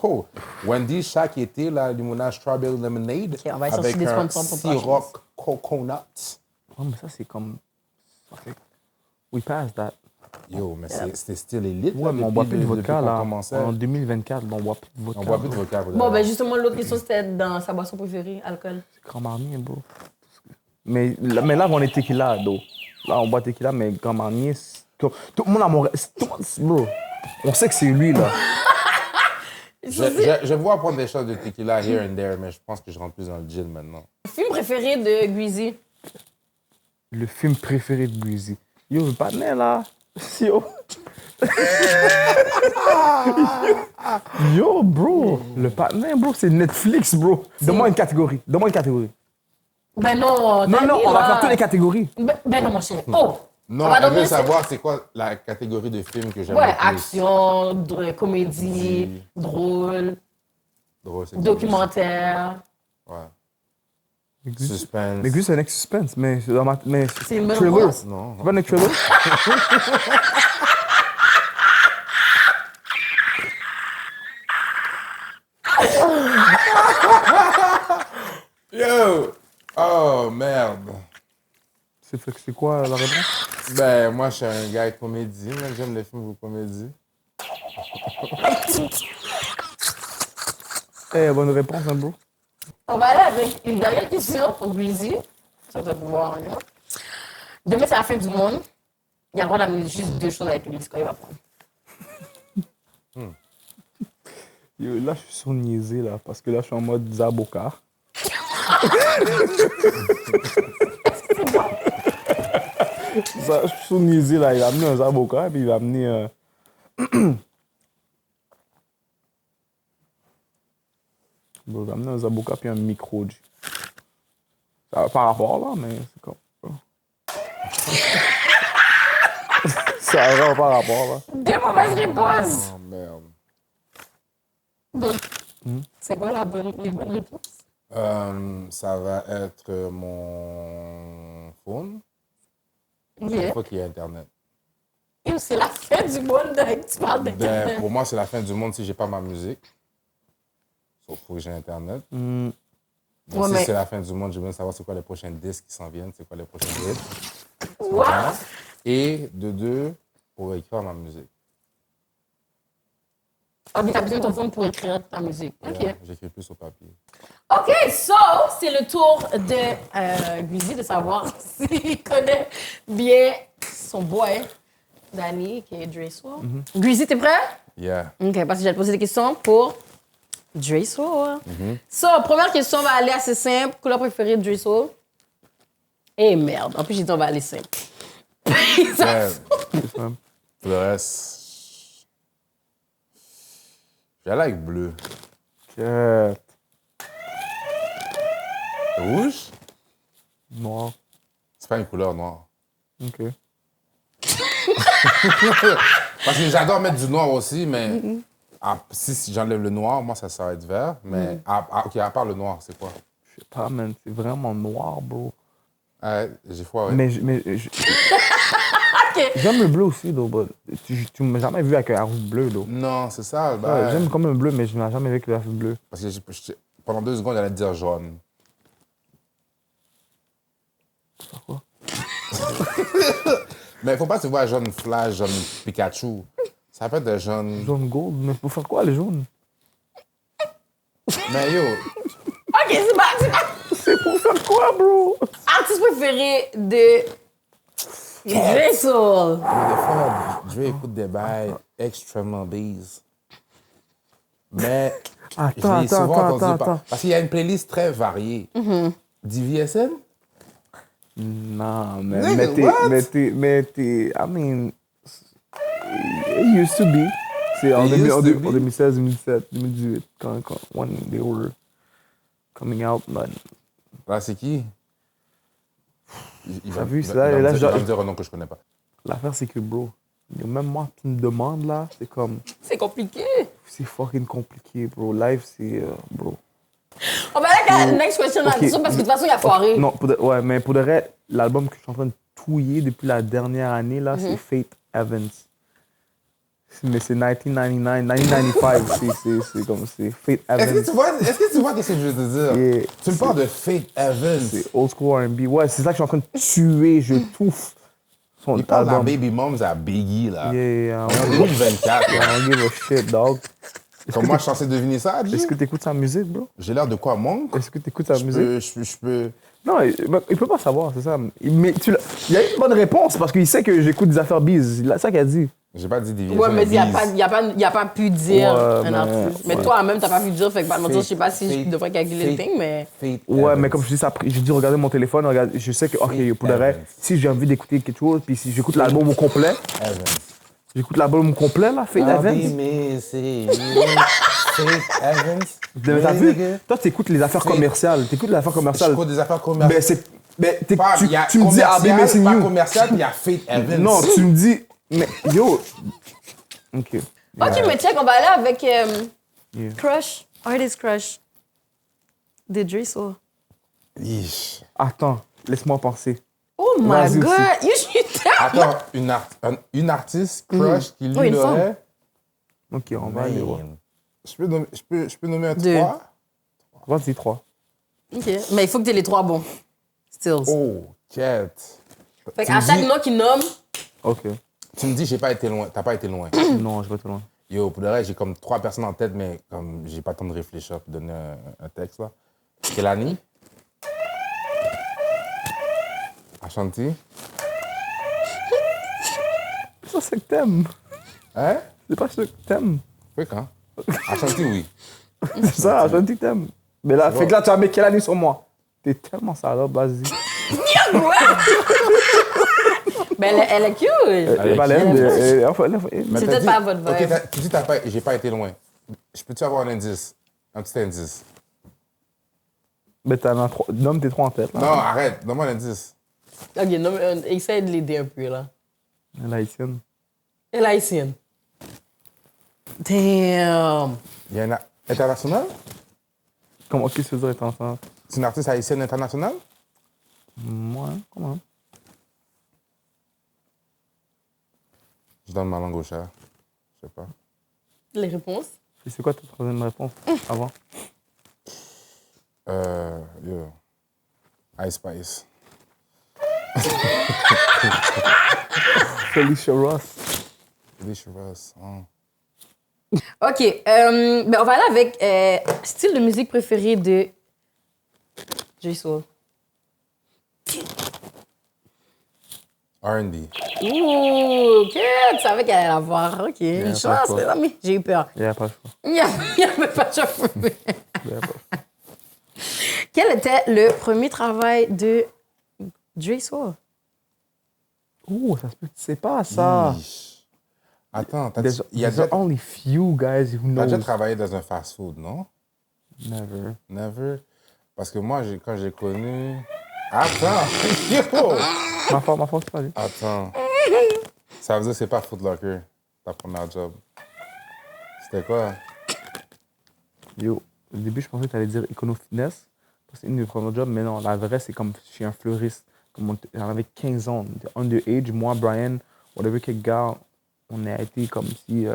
Oh, Wendy, chaque été, la limonade Strawberry Lemonade Ok, on va chercher avec des un sponsors pour pas, sirop coconut. Ouais, mais ça, c'est comme... Ça fait... We passed that. Yo, mais c'était style élite. Ouais, mais on boit plus de vodka, là. Commençait. En 2024, on boit plus de vodka. On boit plus de vodka. Bon, ben justement, l'autre question, c'était dans sa boisson préférée, alcool. C'est Grand Marnier, bro. Mais là, on est tequila, d'eau. Là, on boit tequila, mais Grand Marnier, tout le monde à Montréal... Bro, On sait que c'est lui, là. Je vois prendre des shots de tequila here and there, mais je pense que je rentre plus dans le gin maintenant. Film préféré de Guizy? Le film préféré de Breezy. Yo, le partenaire, là. Yo. Yo, bro. Le partenaire, bro, c'est Netflix, bro. Donne-moi une catégorie. Ben non, Non, Dani, on va là. faire toutes les catégories. Ben non, mon cher. Oh! Non, On va elle veut donner- savoir c'est quoi la catégorie de film que j'aime Ouais, le plus. action, comédie, drôle, Drôle, c'est documentaire. Ouais. Mais Gus, Suspense. mais Gus, c'est un ex suspense. Mais c'est dans ma. Mais C'est une bonne thriller. réponse. Non. C'est pas un ex thriller? Yo! Oh, merde. C'est quoi la réponse? Ben, moi, je suis un gars de comédie. Moi, j'aime les films de comédie. Eh, bonne réponse, hein, bro. On va aller avec une dernière question pour Breezy. Ça va pouvoir. Hein. Demain, c'est la fin du monde. Il y a le droit d'amener juste 2 choses avec lui. C'est quoi il va prendre? Yo, là, je suis surniaisé, là, parce que là, je suis en mode Zaboka. Ça, je suis surniaisé, là. Il a amené un Zaboka, puis il a amené... Bon, il a amené un Zaboka, puis un micro, G. Ça n'a pas rapport, là, mais c'est comme... Ça n'a vraiment pas rapport, là. 2 mauvaises réponses! Oh, merde. Donc, c'est quoi les bonnes réponses? Ça va être mon phone. Une Yeah. fois qu'il y a Internet. Et c'est la fin du monde que tu parles Ben, d'Internet. pour moi, c'est la fin du monde si j'ai pas ma musique. Sauf faut que j'ai Internet. Hmm. Donc, Ouais, si mais- c'est la fin du monde, j'ai besoin de savoir c'est quoi les prochains disques qui s'en viennent, c'est quoi les prochains hits. What? Et de 2, pour écrire ma musique. Ah, mais t'as besoin de ton phone pour écrire ta musique. OK. Yeah, j'écris plus au papier. OK, so, c'est le tour de Guizy de savoir s'il connaît bien son boy, Danny, qui est Dre Soul. Guizy, t'es prêt? Yeah. OK, parce que j'allais te poser des questions pour Dre Soul. So, première question va aller assez simple. Couleur préférée de Dre Soul? Eh merde, en plus, j'ai dit on va aller simple. Yeah. C'est ça. Pour le reste, je vais aller avec bleu. Quête. Rouge, Noir. c'est pas une couleur noire. OK. Parce que j'adore mettre du noir aussi, mais si j'enlève le noir, moi, ça va être vert. Mais OK, à part le noir, c'est quoi? Je sais pas, man. C'est vraiment noir, bro. J'ai foi, ouais. OK. J'aime le bleu aussi, though, but tu m'as jamais vu avec un rouge bleu, though. Non, c'est ça. Ouais, Ben, j'aime comme un bleu, mais je n'ai jamais vu avec le rouge bleu. Parce que pendant 2 secondes, j'allais dire jaune. Pourquoi? Mais il faut pas que tu vois jaune flash, jaune Pikachu. Ça peut être un jaune... Jaune gold, mais pour faire quoi, les jaunes? Mais yo, OK, c'est pas... C'est pour faire quoi, bro? Artiste préféré de Dre Soul. des fois, Dre écoute des bails extrêmement bise. Mais Attends, je l'ai souvent entendu attends. Parce qu'il y a une playlist très variée. DVSN? Non, Nigga, what? mais t'es, I mean, it used to be. C'est en It used to be. 2016, 2017, 2018, when they were coming out, man. Là, c'est qui? T'as vu, c'est il va là, me là, dire- genre- il va me dire un nom que je connais pas. L'affaire, c'est que, bro, même moi, tu me demandes, là, c'est comme, C'est compliqué. c'est fucking compliqué, bro. Live, c'est, bro. On va aller à la next question Ok. là-dessus parce que de toute façon, il a foiré. Non, ouais, mais pour de vrai, l'album que je suis en train de touiller depuis la dernière année, là, c'est Faith Evans. Mais c'est 1999, 1995, c'est comme, c'est Faith Est-ce Evans. que tu vois ce que je veux te dire? Yeah. Tu me parles de Faith Evans. C'est old school R&B. Ouais, c'est ça que je suis en train de tuer, je touffe son Il parle d'un album. Baby Moms à Biggie, là. Yeah, On est en 2024, I là. don't give a shit, dog. Comme moi, je suis censé deviner ça, G? Est-ce que t'écoutes sa musique, bro? J'ai l'air de quoi, monk? Est-ce que t'écoutes sa musique? Je peux... Non, il peut pas savoir, c'est ça. Mais il y a une bonne réponse parce qu'il sait que j'écoute des affaires bises. C'est ça qu'il a dit. J'ai pas dit déviation. Ouais, mais il vise. n'y a pas pu dire Ouais, un mais- artiste. Mais ouais. toi-même, t'as pas pu dire, fait que, je sais pas si je Faith- devrais calculer le Faith- thing, mais. Faith Ouais, Evans. mais comme je dis, ça, j'ai dit regarder mon téléphone, regarde, je sais que, ok, pour de vrai, Evans. si j'ai envie d'écouter quelque chose, puis si j'écoute l'album au complet, Evans. j'écoute l'album au complet, là, Faith I'll be Evans. missing you. Faith Evans. Mais t'as vu? Toi, t'écoutes les affaires Faith- commerciales. T'écoutes les affaires Je commerciales. cours des affaires commerciales. Ben, c'est. Ben, Pas- il y a tu me dis I'll be commercial, missing pas you. commercial, puis il y a Faith Evans. Non, tu me dis. Mais yo. Ok. Ok, mais check, on va aller avec Yeah. Crush, Artist Crush. De Dre Soul. Yeesh. Attends, laisse-moi penser. Oh my Vas-y god, you should tell. Attends, une artiste crush qui lui Oui, une l'aurait. Ok, on va aller voir. Man. Je peux nommer un Deux. 3? Vas-y, 3. Ok, mais il faut que tu aies les trois bons. Stills. Oh, quête. Fait tu qu'à me chaque dis- nom qu'il nomme, Ok. Tu me dis, j'ai pas été loin. T'as pas été loin. Non, je vais trop loin. Yo, pour le reste, j'ai comme 3 personnes en tête, mais comme j'ai pas le temps de réfléchir pour donner un texte, là. Kelani. Ashanti. Ça, c'est que t'aimes. Hein? C'est pas ce que t'aimes. Oui, quand? Ashanti, oui. C'est ça, je dis que t'aimes. Mais là, fait que là, tu vas mettre quelle année sur moi? T'es tellement salope, vas-y. ben elle est cute. Elle va cute. l'aime. C'est peut-être pas votre vibe. Ok, tu dis, j'ai pas été loin. Je peux-tu avoir un indice? Un petit indice. Mais t'en as 3. Nomme tes 3 en tête, là. Non, arrête. Donne-moi un indice. Ok, essaye de l'aider un peu, là. La haïtienne. Elle est haïtienne. Damn. Il y a un international? Comment, qu'est-ce que tu veux dire, ensemble? C'est une artiste haïtienne internationale? Ouais, comment? Je donne ma langue au chat. Je sais pas. Les réponses? C'est quoi ta troisième réponse avant? Yo. Ice Spice. Felicia Ross. Alicia Ross. Oh. Ok, ben on va aller avec style de musique préféré de Dre Soul. R&B. Ouh, ok, tu savais qu'elle allait l'avoir. Ok, une pas chance, quoi. mes amis. J'ai eu peur. Il n'y a pas le choix. Il n'y avait pas de chauffeur. Il y a pas le choix. Quel était le premier travail de Dre Soul? Ouh, ça se peut que tu sais pas ça. Yeesh. Attends, Il y a only few guys who t'as know. déjà travaillé dans un fast-food, non? Never. Never? Parce que moi, quand j'ai connu... Attends! Yo! Ma faute, c'est pas lui. Attends. Ça veut dire que c'est pas Foot Locker, ta première job. C'était quoi? Yo, au début, je pensais que tu allais dire Econo-Fitness. Parce que c'est une de mes premiers jobs, mais non, la vraie, c'est comme chez un fleuriste. Comme on avait 15 ans, on était underage. Moi, Brian, whatever, quel gars, on a été comme si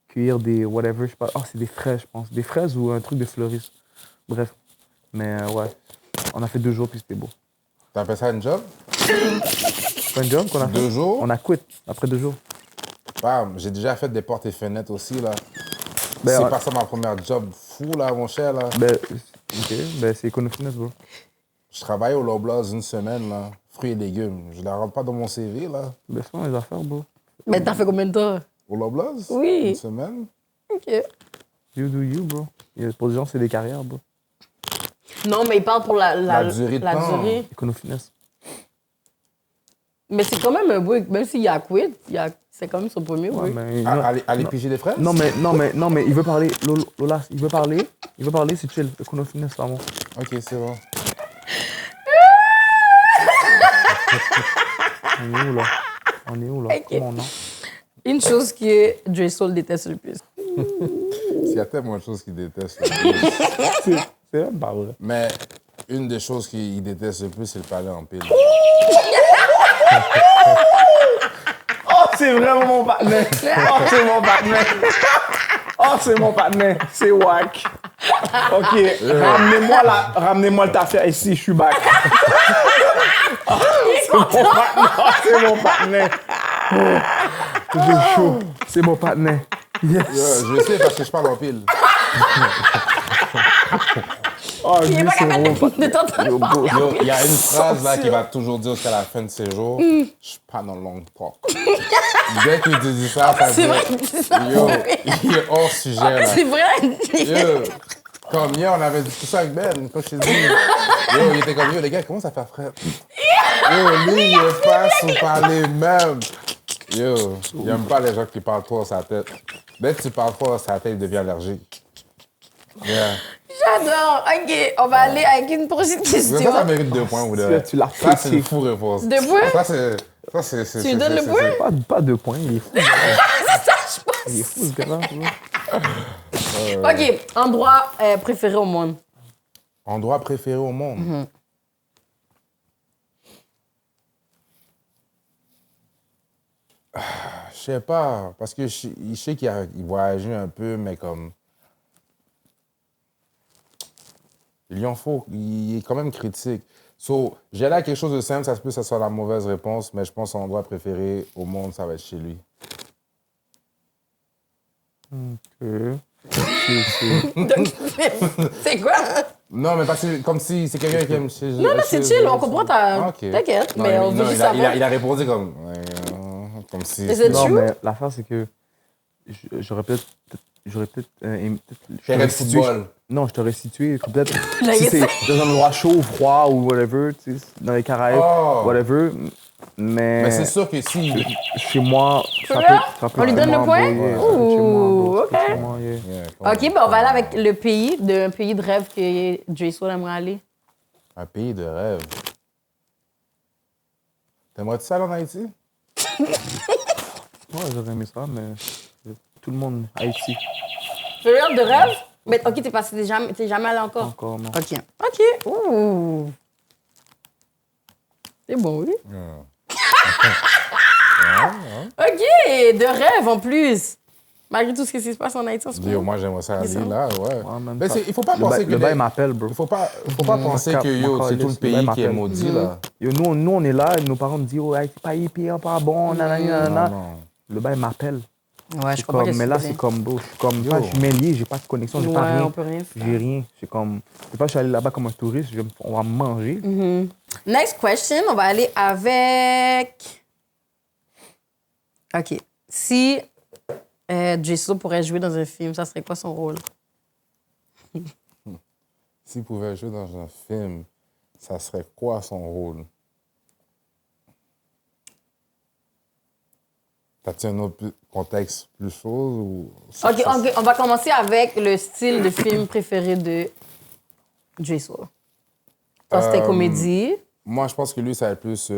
cueillir des whatever, je sais pas. Oh, c'est des fraises, je pense. Des fraises ou un truc de fleuriste. Bref. Mais ouais, on a fait 2 jours, puis c'était beau. T'appelles ça un job? C'est pas un job qu'on a fait? 2 jours? On a quitté après 2 jours. Bam, j'ai déjà fait des portes et fenêtres aussi, là. Ben, c'est ouais. pas ça ma première job fou, là, mon cher, là. Ben, ok, ben c'est Econo-Fitness, bro. Je travaille au Loblaws une semaine, là. Fruits et légumes. Je la rentre pas dans mon CV, là. Ben, c'est pas les affaires, bro. Mais t'as fait combien de temps? Au Loblaws? Oui. Une semaine? Ok. You do you, bro. Pour des gens, c'est des carrières, bro. Non, mais il parle pour la durée de temps. durée. Econo-Fitness. Mais c'est quand même un beau, même s'il a quit, c'est quand même son premier, Ouais, oui. mais, Aller piger des fraises? non, mais il veut parler. Lola, il veut parler, c'est chill. Econo-Fitness, vraiment. Ok, c'est bon. On est où, là? Ok. Comment non? Une chose que Dre Soul déteste le plus. Il y a tellement de choses qu'il déteste. C'est même pas vrai. Mais une des choses qu'il déteste le plus, c'est le palais en pile. Oh, c'est vraiment mon partenaire. Oh, c'est mon partenaire. Oh, c'est mon partenaire. C'est wack. OK, ramenez-moi le tafia ici, je suis back. Oh, c'est mon partenaire. Oh, j'ai chaud. C'est mon partenaire. Yes. Je sais parce que je parle en pile. Oh, Il est lui, pas c'est capable vraiment de t'entendre. Yo, bro. Yo, il y a une phrase là qu'il va toujours dire jusqu'à la fin de ses jours. Je suis pas dans le long talk. Dès qu'il te dit ça, ça C'est veut vrai dire, qu'il dit ça. yo, il est hors sujet là. C'est vrai. Yo, comme hier, on avait discuté ça avec Ben, quand je t'ai dit. Yo, il était comme, yo, les gars, comment ça fait frère? Yo, lui, il est pas sous parler même. Yo, il aime pas les gens qui parlent trop dans sa tête. Dès que tu parles trop dans sa tête, il devient allergique. Yeah. J'adore. OK, on va aller avec une prochaine question. Ça mérite 2 points ou de. Tu l'as Ça, c'est foutu. une fou réponse. 2 points? Ça, c'est. Tu lui donnes le point? Pas 2 points, il est fou. C'est ça, je pense. Il est fou, ce gars-là. OK, endroit préféré au monde. Endroit préféré au monde? Je sais pas, parce que je sais qu'il voyageait un peu, mais comme... Il en faut, il est quand même critique. So, j'ai là quelque chose de simple, ça se peut que ça soit la mauvaise réponse, mais je pense que son endroit préféré au monde, ça va être chez lui. Donc, c'est quoi? Non, mais parce que comme si c'est quelqu'un qui aime chez... Non, c'est chill, on comprend ta... Ok. T'inquiète, Non, mais on veut non, juste il a, savoir. il a répondu comme si... Is it Non, true? mais l'affaire, c'est que j'aurais peut-être. Terrain de football. Non, je t'aurais situé peut-être Là, si il c'est essaie. dans un endroit chaud, froid ou whatever, tu sais, dans les Caraïbes, Oh. whatever. Mais c'est sûr que si... Chez moi, ça Là, peut on lui donne le vraiment point? envoyer, ça peut Ouh, chez moi, bro, ça peut ok. chez moi, yeah. Yeah, OK, ben on va aller avec le pays, un pays de rêve que Jay Soul aimerait aller. Un pays de rêve. T'aimerais-tu ça aller en Haïti? Ouais, j'aurais aimé ça, mais tout le monde, Haïti, Période de rêve? Mais OK, t'es jamais allé encore? encore, non. OK. OK. Ouh. C'est bon, oui. OK, de rêve en plus. Malgré tout ce qui se passe en Haïti en ce Yo, moment. moi, j'aimerais ça aller ça. là, ouais. Ouais, même Mais pas. il faut pas penser que... Le bail m'appelle, bro. Il faut pas penser que yo, c'est tout le pays qui est maudit, là. Yo, nous, on est là, nos parents nous disent, oh, Haïti, pas bon, nanani, nanana. Non. Le bail m'appelle. Ouais, je C'est comprends. comme, mais là, c'est comme, bro, je suis comme, Yo. je suis mêlé, j'ai pas de connexion, j'ai pas Ouais, rien. on peut rien faire. J'ai rien. C'est comme, c'est pas, je suis allé là-bas comme un touriste, on va manger. Next question, on va aller avec... OK. Si Jay Soul pourrait jouer dans un film, ça serait quoi son rôle? S'il pouvait jouer dans un film, ça serait quoi son rôle? T'as-tu un autre contexte plus chaud ou... OK, on va commencer avec le style de film préféré de Jay Soul. Toi, c'était comédie. Moi, je pense que lui, ça va être plus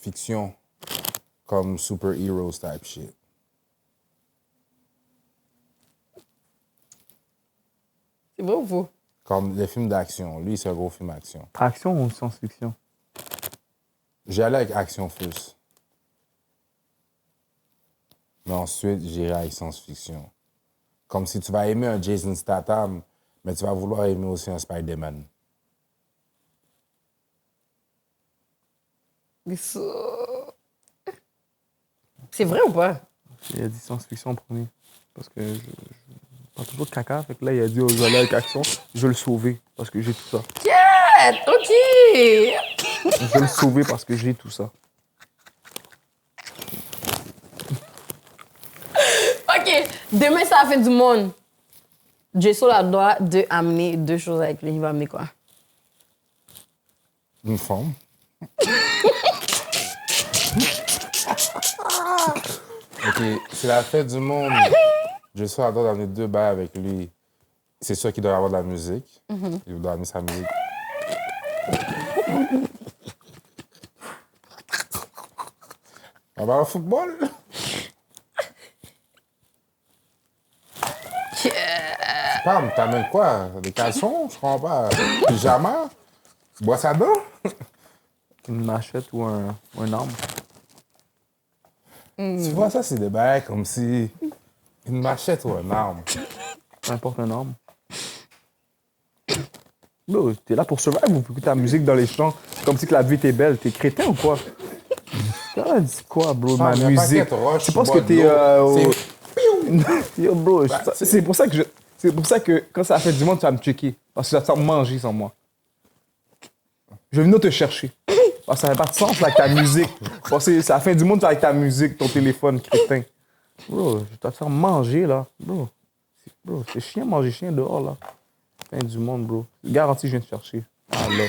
fiction, comme super-heroes type shit. C'est vrai ou faux? Comme les films d'action. Lui, c'est un gros film d'action. Action ou science-fiction? J'ai allé avec action first. Mais ensuite, j'irai avec science-fiction. Comme si tu vas aimer un Jason Statham, mais tu vas vouloir aimer aussi un Spider-Man. C'est vrai ou pas? Il a dit science-fiction en premier. Parce que je parle toujours de caca. Fait que là, il a dit, oh, je vais aller avec action. Je vais le sauver parce que j'ai tout ça. OK! Je vais le sauver parce que j'ai tout ça. OK. Demain, c'est la fin du monde. Jay Soul a le droit d'amener 2 choses avec lui. Il va amener quoi? Une femme. OK, c'est la fête du monde. Je suis à d'amener 2 bails avec lui. C'est sûr qu'il doit avoir de la musique. Il doit amener sa musique. On va au football. Pam, t'amènes quoi? Des caleçons? Je comprends pas. Pyjama? Boisse à dents? Une machette ou un arme. Tu vois, ça, c'est des bails comme si... Une machette ou un arme. Peu importe un arme. Bro, t'es là pour survivre ou pour écouter ta musique dans les champs? Comme si que la vie était belle. T'es crétin ou quoi? T'as dit quoi, bro? Ah, Ma mais musique. paquet de roches, Tu penses bois que de t'es... l'eau. Yo, bro, Bah, c'est pour ça que c'est pour ça que quand ça a fait du monde, tu vas me checker. Parce que ça te sent manger sans moi. Je vais venir te chercher. Parce que ça n'a pas de sens avec ta musique. Parce que c'est la fin du monde avec ta musique, ton téléphone, crétin. Bro, je dois te faire manger, là. Bro, c'est chien manger chien dehors, là. Fin du monde, bro. Garanti, je viens te chercher. Ah, là.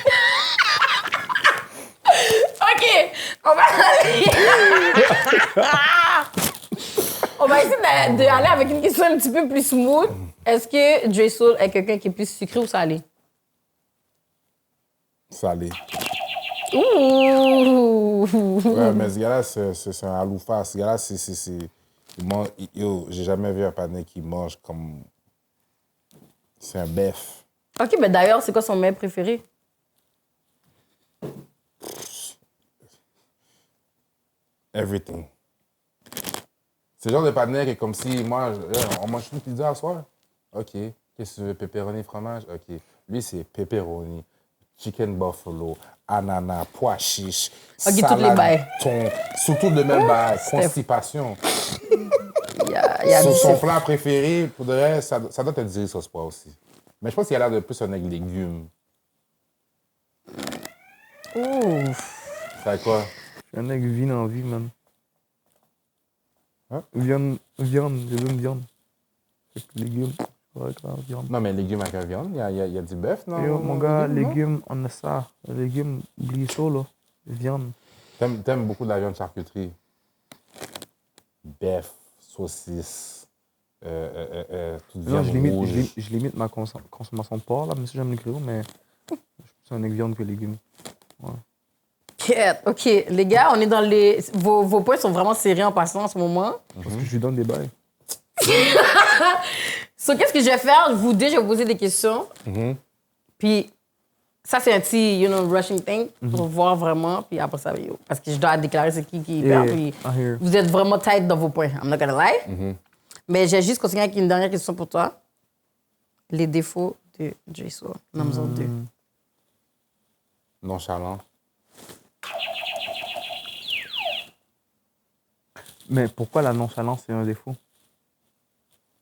OK, on va aller. On va essayer d'aller avec une question un petit peu plus smooth. Est-ce que Dre Soul est quelqu'un qui est plus sucré ou salé? Salé. Ouh! Ouais, mais ce gars-là, c'est un aloufa. Ce gars-là, yo, j'ai jamais vu un panais qui mange comme... C'est un bœuf. OK, mais d'ailleurs, c'est quoi son mets préféré? Everything. C'est le genre de panais qui est comme si, moi, on mange une pizza à soir. OK. Qu'est-ce que tu veux? Pepperoni, fromage? OK. Lui, c'est pepperoni, chicken buffalo, ananas, pois chiche, OK, salade, toutes les bails. thon, surtout le même bail, constipation. Il y a Son plat préféré, pour de vrai, ça doit être dirigé sauce pois aussi. Mais je pense qu'il a l'air de plus un aigle légumes. Ouf! C'est quoi? Je suis un mec vine en vie, man. Hein? Viande, j'ai besoin de viande. Fait que légumes, ouais, la viande. Non, mais légumes avec la viande, il y a du bœuf, non? Yo, mon gars, légumes, non? légumes, on a ça. Légumes, oubliez ça, là. Viande. T'aimes beaucoup de la viande charcuterie? Bœuf, saucisse, toute Là, viande rouge. je limite ma consommation de porc, là, même si j'aime le grill, mais je suis plus un mec viande que légumes. Ouais. OK, les gars, on est dans les... Vos points sont vraiment serrés en passant en ce moment. Parce que je lui donne des bails. So, qu'est-ce que je vais faire? Vous deux, je vais vous poser des questions. Puis, ça, c'est un petit, rushing thing pour voir vraiment. Puis après ça, parce que je dois déclarer c'est qui perd. Puis I hear. vous êtes vraiment tight dans vos points. I'm not gonna lie. Mais j'ai juste continué avec une dernière question pour toi. Les défauts de Dre Soul. Numéro 2. Nonchalant. Mais pourquoi la nonchalance, c'est un défaut?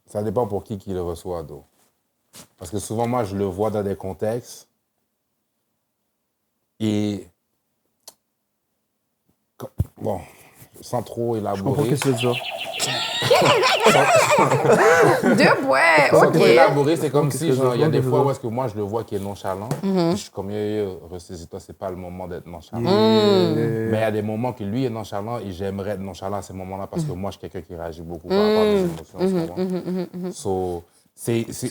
Ça dépend pour qui le reçoit, d'eau. Parce que souvent, moi, je le vois dans des contextes et... Bon, sans trop Je comprends élaborer. qu'est-ce que tu veux dire. 2 points, Sans OK. trop élaborer, c'est comme Qu'est-ce si, que genre, il y a je des veux fois dire? où est-ce que moi, je le vois qui est nonchalant. Puis je suis comme, ressaisis-toi, c'est pas le moment d'être nonchalant. Mais il y a des moments que lui est nonchalant et j'aimerais être nonchalant à ces moments-là parce que moi, je suis quelqu'un qui réagit beaucoup par rapport à mes émotions. en ce moment. So,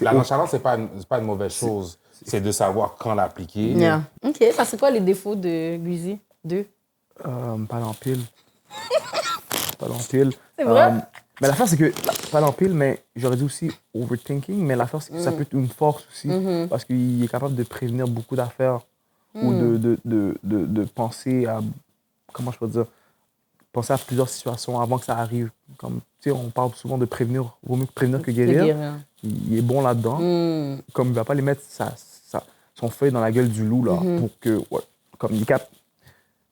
la nonchalance, c'est pas une mauvaise chose. C'est de savoir quand l'appliquer. Yeah. OK, ça c'est quoi les défauts de Guizy? 2. Pas l'empile. Pas l'empile. C'est vrai? Mais l'affaire, c'est que, pas l'empile, mais j'aurais dit aussi overthinking, mais l'affaire, c'est que ça peut être une force aussi, parce qu'il est capable de prévenir beaucoup d'affaires ou de penser à, comment je peux dire, penser à plusieurs situations avant que ça arrive. Comme, tu sais, on parle souvent de prévenir, vaut mieux prévenir que guérir. Il est bon là-dedans. Comme il va pas les mettre son feuille dans la gueule du loup, là, pour que, ouais, comme il est capable.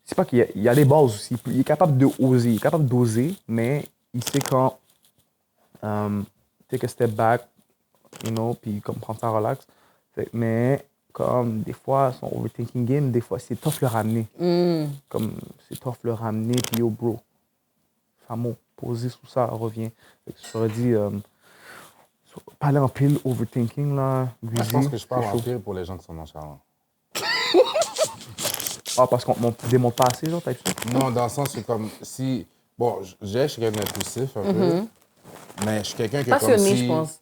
C'est pas qu'il y a des bases aussi. Il est capable d'oser. Il est capable d'oser, mais il sait quand take a step back, puis comme prendre ça relax. Mais comme des fois, son overthinking game, des fois, c'est tough le ramener. Comme c'est tough le ramener, puis yo, bro, famo, poser sous ça, revient. Je t'aurais dit, parler en pile, overthinking, là, Je pense que je parle en pire pour les gens qui sont nonchalants. Ah, parce qu'on ne démonte pas assez, genre, type ça? Non, dans le sens où comme si... Bon, je suis quelqu'un d'impulsif un peu, mais je suis quelqu'un qui est comme Passionné, si... je pense.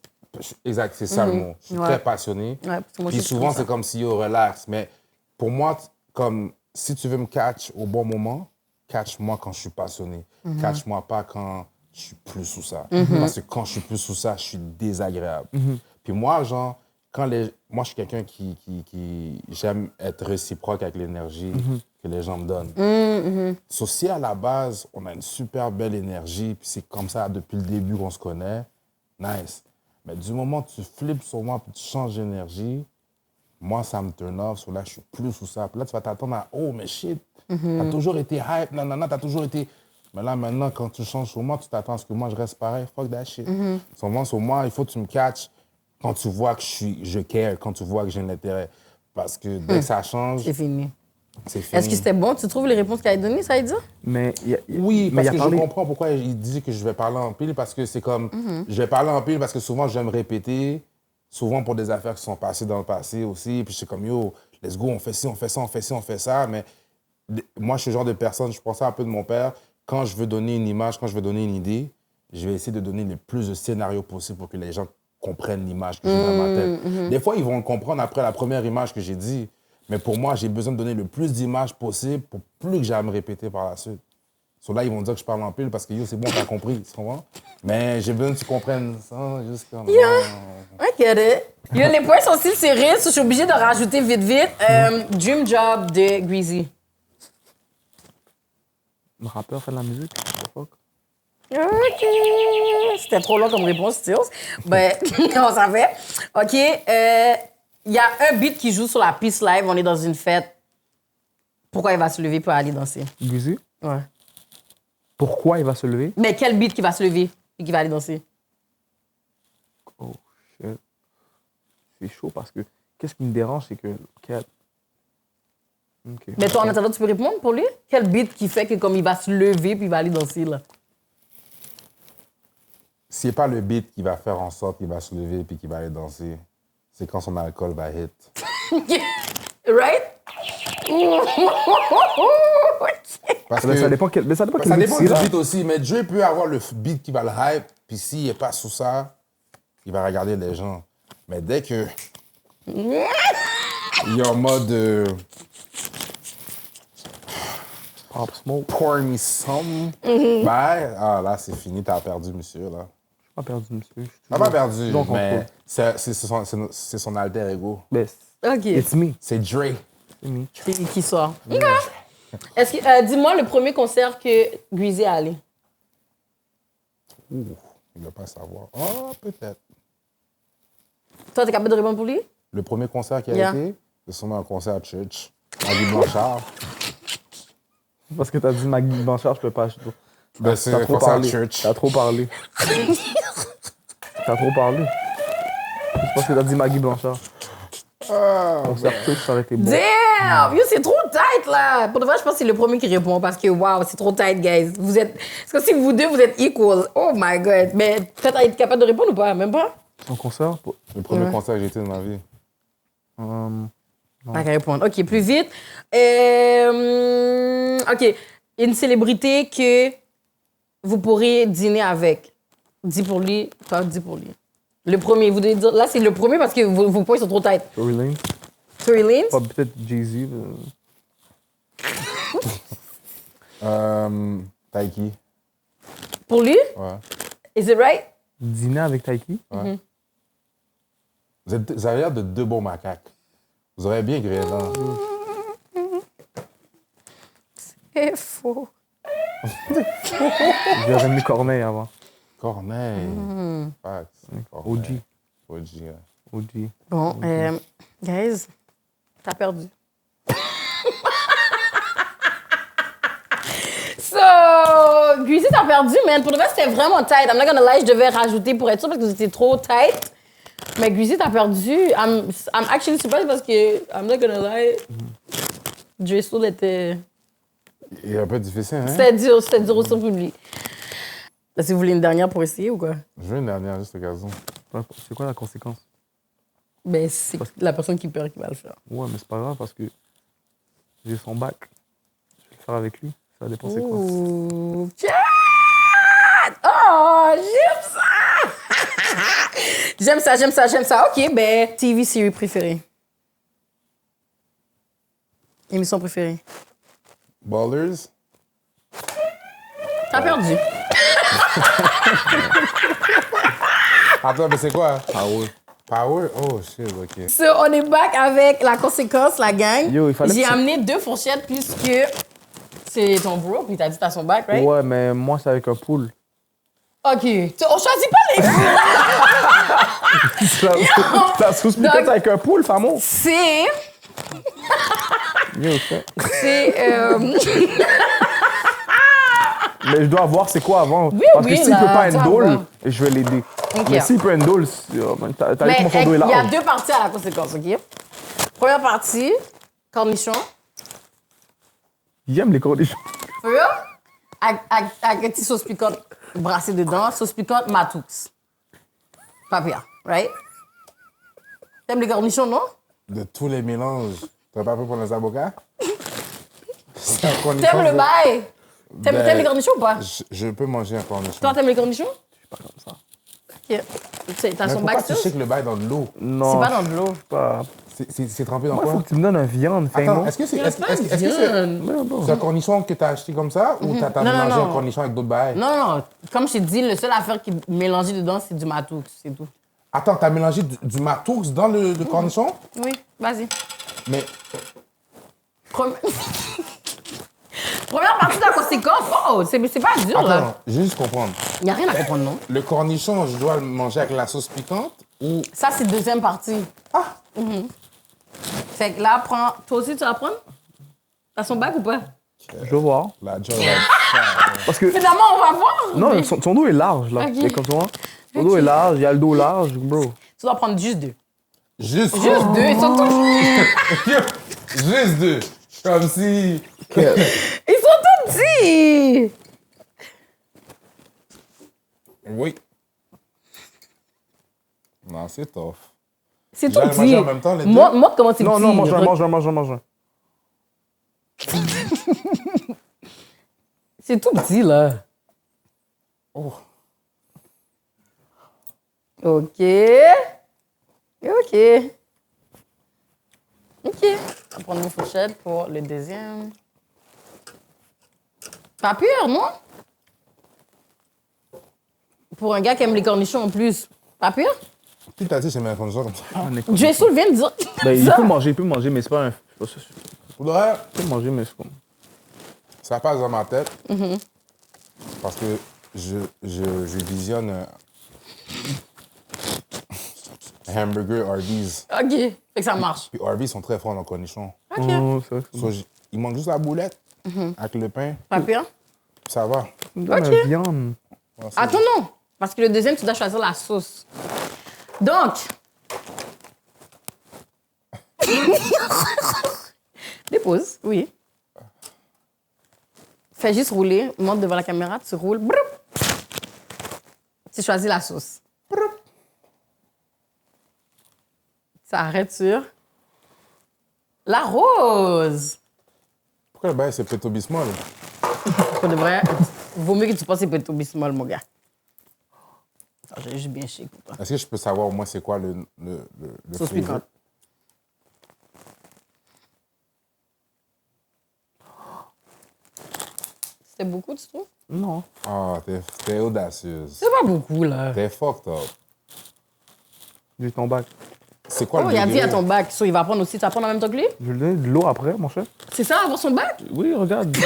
Exact, c'est ça le mot. Je suis très passionné. Ouais, parce que moi, Puis je suis souvent, comme ça. c'est comme si, yo, relax. Mais pour moi, comme si tu veux me catch au bon moment, catch-moi quand je suis passionné. Catch-moi pas quand je suis plus sous ça. Parce que quand je suis plus sous ça, je suis désagréable. Puis moi, genre, moi, je suis quelqu'un qui j'aime être réciproque avec l'énergie que les gens me donnent. Sauf si à la base, on a une super belle énergie, puis c'est comme ça depuis le début qu'on se connaît, nice. Mais du moment où tu flippes sur moi puis tu changes d'énergie, moi, ça me turn off. So là, je suis plus sous ça. Puis là, tu vas t'attendre à « Oh, mais shit, t'as toujours été hype, nanana, t'as toujours été... » Mais là, maintenant, quand tu changes sur moi, tu t'attends à ce que moi, je reste pareil. Fuck that shit. Sur moi, il faut que tu me catches quand tu vois que je care, quand tu vois que j'ai un intérêt. Parce que dès que ça change, C'est fini. c'est fini. Est-ce que c'était bon? Tu trouves les réponses qu'elle a données, ça veut dire? Mais Oui, mais parce il a que parlé. je comprends pourquoi il dit que je vais parler en pile, parce que c'est comme, je vais parler en pile parce que souvent, j'aime répéter, souvent pour des affaires qui sont passées dans le passé aussi, puis je suis comme, yo, let's go, on fait ci, on fait ça, on fait ci, on fait ça, mais moi, je suis le genre de personne, je pensais un peu de mon père, quand je veux donner une image, quand je veux donner une idée, je vais essayer de donner le plus de scénarios possible pour que les gens comprennent l'image que j'ai dans ma tête. Des fois, ils vont le comprendre après la première image que j'ai dit, mais pour moi, j'ai besoin de donner le plus d'images possible pour plus que j'ai à me répéter par la suite. So là, ils vont dire que je parle en pile parce que yo, c'est bon, t'as compris, tu comprends? Mais j'ai besoin que tu comprennes ça, juste comme... I get it. Yo, les points sont aussi serrés, so je suis obligée de rajouter vite. Dream Job de Greasy. Le rappeur fait de la musique. What the fuck? OK. C'était trop long comme réponse, Stills. Ben, on savait. OK. Il y a un beat qui joue sur la piste live. On est dans une fête. Pourquoi il va se lever pour aller danser? Guizy? Ouais. Pourquoi il va se lever? Mais quel beat qui va se lever et qui va aller danser? Oh, shit. C'est chaud parce que qu'est-ce qui me dérange, c'est que... OK. Mais toi, en attendant, tu peux répondre pour lui? Quel beat qui fait que comme il va se lever puis il va aller danser, là? C'est pas le beat qui va faire en sorte qu'il va se lever puis qu'il va aller danser. C'est quand son alcool va hit. Right? Parce Mais que ça dépend quel, mais ça dépend quel ça beat dépend c'est, du là. beat aussi, mais Dieu peut avoir le beat qui va le hype, puis s'il n'est pas sous ça, il va regarder les gens. Mais dès que il est en mode Pop Smoke. pour me some, ben, là, c'est fini, t'as perdu, monsieur, là. J'ai pas perdu, monsieur. Je suis T'as pas perdu, Donc, on mais peut. c'est son alter ego. Mais OK. it's me. C'est Dre. C'est me. Qui sort. OK. Est-ce que, dis-moi le premier concert que Greasy a allé. Ouh, il ne va pas savoir. Oh, peut-être. Toi, t'es capable de répondre pour lui? Le premier concert qui a Yeah. été, c'est sûrement un concert à Church. Maggie Blanchard. Parce que t'as dit Maggie Blanchard, je peux pas. Ben, c'est T'as un trop concert à parlé. Church. T'as trop parlé. T'as trop parlé. C'est parce que t'as dit Maggie Blanchard. Concert Twitch, ça aurait été bon. Damn! Yo, c'est trop tight, là! Pour de vrai, je pense que c'est le premier qui répond parce que, wow, c'est trop tight, guys. Vous êtes... C'est comme si vous deux, vous êtes equal. Oh my God. Mais peut-être être capable de répondre ou pas? Même pas? Son concert? Le premier concert que j'ai été de ma vie. Pas qu'à répondre. OK, plus vite. OK. Une célébrité que vous pourrez dîner avec. Dis pour lui. Toi, dis pour lui. Le premier, vous devez dire... Là, c'est le premier parce que vos points sont trop tight. Tory Lanez? Tory Lanez? Pas peut-être Jay-Z. Taiki. Pour lui? Ouais. Is it right? Dîner avec Taiki? Ouais. Vous avez l'air de deux bons macaques. Vous aurez bien grillé là. C'est faux. J'aurais mis Corneille avant. Corneille. Facts. Corneille. OG. OG, ouais. OG. Bon, guys, t'as perdu. So, Greasy, t'as perdu, man. Pour le reste, c'était vraiment tight. I'm not gonna lie, je devais rajouter pour être sûr parce que c'était trop tight. Mais Greasy, t'as perdu. I'm actually surprised parce que, I'm not gonna lie, Dre Soul était... Il est un peu difficile, hein? C'était dur aussi pour lui. Est-ce que vous voulez une dernière pour essayer ou quoi? Je veux une dernière, juste au cas où. C'est quoi la conséquence? Ben, c'est la personne qui perd qui va le faire. Ouais, mais c'est pas grave parce que j'ai son bac. Je vais le faire avec lui. Ça dépend c'est quoi. Ouh, chat! Oh, j'aime ça! j'aime ça. OK, ben, TV série préférée. Émission préférée. Ballers? T'as perdu. Attends, mais c'est quoi? Power. Power? Oh, shit, OK. So, on est back avec la conséquence, la gang. Yo, il fallait J'ai que ça- amené 2 fourchettes puisque c'est ton bro, puis t'as dit t'as son bac, right? Ouais, mais moi, c'est avec un pool. OK. On choisit pas les T'as sous-expliqué Donc- ça avec un pool, famo? C'est... Yo, ça. C'est... Mais je dois voir c'est quoi avant. Oui, Parce que oui, s'il là, peut pas tu vas handle, voir. je vais l'aider. Ok. Mais s'il peut handle, t'as vu Mais comment son dos est il y a large. 2 parties à la conséquence, OK? Première partie, cornichon. Il aime les cornichons. For real? Avec un petit sauce piquante brassée dedans. Sauce piquante, matoux. Pas pire, right? T'aimes les cornichons, non? De tous les mélanges, t'as pas pris pour les avocats? C'est un cornichon, T'aimes le je- bail? T'aimes Ben, les cornichons ou pas? Je peux manger un cornichon. Toi, t'aimes les cornichons? Pas comme ça. OK. T'as Mais son pourquoi bac tu sauce? shakes le bail dans de l'eau? Non. C'est pas dans de l'eau. Pas... C'est trempé dans Moi, il faut quoi? que tu me donnes un viande, Attends, Faino. est-ce que c'est Il y a est-ce- pas est-ce- de est-ce que c'est viande. c'est un cornichon que t'as acheté comme ça ou t'as Non, mélangé non. un cornichon avec d'autres bails? Non, non. Comme je t'ai dit, le seul affaire qui est mélangé dedans, c'est du matoux. C'est tout. Attends, t'as mélangé du matoux dans le cornichon? Oui, vas-y. Mais Première partie de la conséquence. Oh, c'est pas dur, là. attends, juste comprendre. Il n'y a rien à comprendre, non? Le cornichon, je dois le manger avec la sauce piquante ou... Ça, c'est deuxième partie. Ah! Fait que là, prends... Toi aussi, tu vas prendre? T'as son bac ou pas? Je veux voir. La job. Parce que... Finalement, on va voir. Non, Mais son dos est large, là. Ok. C'est comme ça. Son dos est large, il y a le dos large, bro. Tu dois prendre juste 2. Juste Juste 2, ils sont tous... Juste deux. Comme si... Ils sont tous petits! Oui. Non, c'est tough. C'est tout J'allais petit. manger en même temps, les deux? Montre comment c'est Non, petit. non, mange un. C'est tout petit, là. Oh. OK. OK. OK. On va prendre une fourchette pour le deuxième. Pas pire, non? Pour un gars qui aime les cornichons en plus. Pas pire? Qui t'a dit c'est mes cornichons comme ça? Jessoul vient de dire Ben, il ça. peut manger, mais c'est pas un... Il Pour de vrai, peut manger, mais c'est comme... ça passe dans ma tête. Parce que je visionne un hamburger Arby's. OK. Fait que ça marche. Puis Arby's sont très forts dans le cornichon. OK. Oh, c'est vrai. So, il manque juste la boulette avec le pain. Pas pire? Puis ça va. Tu me donnes Ok. un viande. Ouais, c'est- Attends, non. Parce que le deuxième, tu dois choisir la sauce. Donc. Dépose, oui. Fais juste rouler. Monte devant la caméra, tu roules. Broup. Tu choisis la sauce. Broup. Ça arrête sur la rose. Pourquoi le bail c'est Pepto Bismol? Pour de vrai, vaut mieux que tu penses que c'est Pepto Bismol, mon gars. Ah, j'ai juste bien chic pour toi. Est-ce que je peux savoir au moins c'est quoi le Sauce flavor? piquante. C'était beaucoup, tu trouves? Non. Ah, t'es audacieuse. C'est pas beaucoup, là. T'es fucked up. J'ai ton bac. C'est quoi Oh, le il a dit à degré? ton bac. So, il va prendre aussi. Tu vas prendre en même temps que lui? Je vais lui donner de l'eau après, mon cher. C'est ça, avoir son bac? Oui, regarde. Fait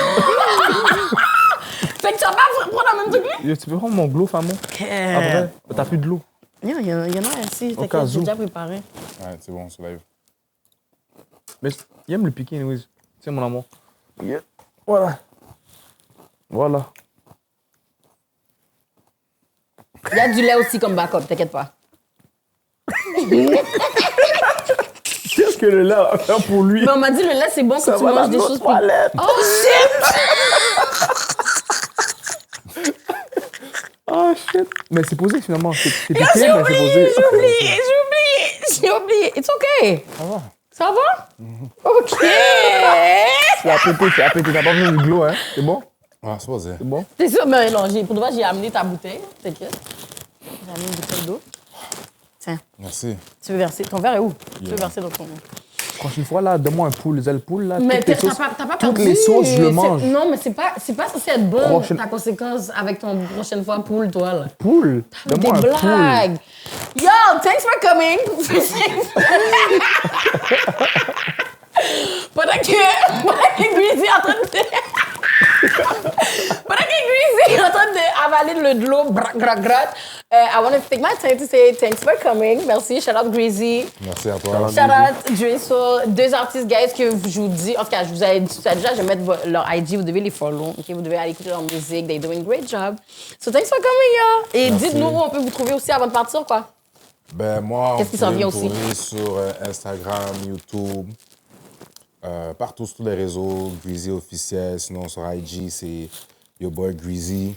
que tu vas pas prendre en même temps que lui? Tu peux prendre mon glow, fameux. Après, t'as plus de l'eau. Il y en a ici. Au cas T'inquiète, j'ai où. déjà préparé. Ouais, c'est bon, c'est live. Mais il aime le piquer, anyways. Tiens, mon amour. Yeah. Voilà. Voilà. Il y a du lait aussi comme backup, t'inquiète pas. Qu'est-ce que le lait va faire pour lui? Mais on m'a dit le lait, c'est bon Ça quand tu va manges dans des nos choses toilettes. Oh shit! Oh shit. Mais c'est posé finalement. C'est piqué, J'ai mais c'est oublié, posé. j'ai oublié. It's okay. Ça va. Ça va? OK. C'est à péter. T'as pas besoin de glow, hein? C'est bon? Ah, c'est posé. C'est bon? C'est sûr, mais non, pour de vrai, j'ai amené ta bouteille. T'inquiète. J'ai amené une bouteille d'eau. Tiens, Merci. tu veux verser. Ton verre est où? Tu Yeah. veux verser dans ton. Prochaine fois, là, donne-moi un poule, zèle poule, là. Mais toutes les t'as sauces. pas Toutes perdu. les sauces, je le mange. Non, mais c'est pas censé être bon, Prochaine- ta conséquence avec ton prochaine fois poule, toi, là. Poule? Des Donne-moi un poule. blagues. Yo, thanks for coming. Pendant que Greasy est en train de... Pendant Greasy en train d'avaler de l'eau, I want to take my time to say thanks for coming. Merci, shout out Greasy. Merci à toi. Shout out Dre Soul. Deux artistes, guys, que je vous dis, en tout cas, je vous ai dit ça déjà, je vais mettre leur IG, vous devez les follow. Okay? Vous devez aller écouter leur musique, they're doing a great job. So thanks for coming, y'all. Et Merci. dites-nous où on peut vous trouver aussi avant de partir, quoi. Ben moi, Qu'est-ce qui s'en vient aussi? sur Instagram, YouTube, partout sur tous les réseaux, Greasy officiel. Sinon sur IG, c'est Your Boy Greasy.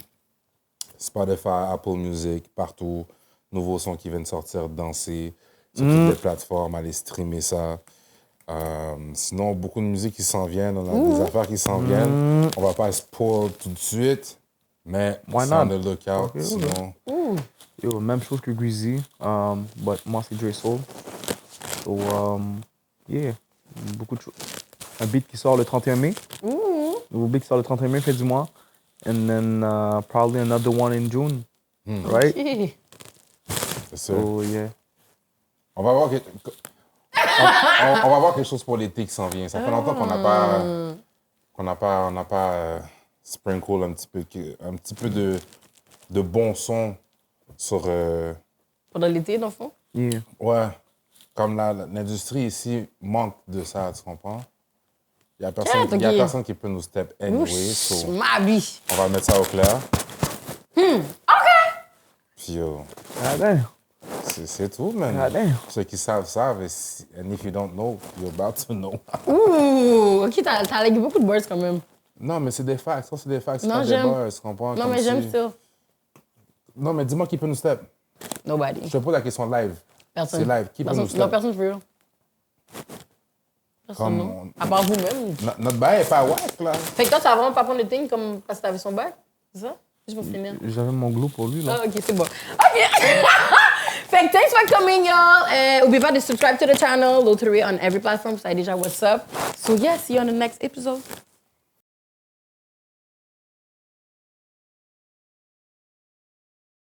Spotify, Apple Music, partout. Nouveaux sons qui viennent sortir, danser sur toutes les plateformes, aller streamer ça. Sinon, beaucoup de musique qui s'en viennent. On a des affaires qui s'en viennent. On va pas spoil tout de suite, mais Why c'est not? on the lookout. Okay, Sinon, Yo, même chose que Greasy, but moi c'est Dre Soul. So, yeah, beaucoup de choses. Un beat qui sort le 31 mai. Nouveau beat qui sort le 31 mai, fin du mois. And then probably another one in June, right? c'est sûr. So, yeah. On va voir on va voir quelque chose pour l'été qui s'en vient. Ça fait longtemps qu'on n'a pas sprinkle un petit peu de bon son sur Pendant l'été, dans le fond. Yeah. ouais, comme l'industrie ici manque de ça, tu comprends? Il y a personne qui peut nous step anyway, so Ma vie. on va mettre ça au clair. OK. Puis yo, God damn. c'est tout, man. God damn. Ceux qui savent, savent. And if you don't know, you're about to know. Ouh, OK, t'as légué beaucoup de words quand même. Non, mais c'est des facts. Ça, c'est des facts. C'est Non, pas des j'aime. bars, tu comprends? Non, Comme mais j'aime si- ça. Non, mais dis-moi qui peut nous step. Nobody. Je te pose la question live. Personne. C'est live. Qui peut nous Personne. step? Non, personne veut. Personne, Comme non. À part vous-même. Notre bail est pas wack, là. Fait que toi, tu vas vraiment pas prendre le thing comme parce que t'avais son bac? C'est ça? Juste pour finir. J'avais mon glue pour lui, là. Ah, OK, c'est bon. OK. Fait que thanks for coming, y'all. N'oubliez pas de subscribe to the channel, Lottery on every platform. So, déjà, what's up? So, yeah, see you on the next episode.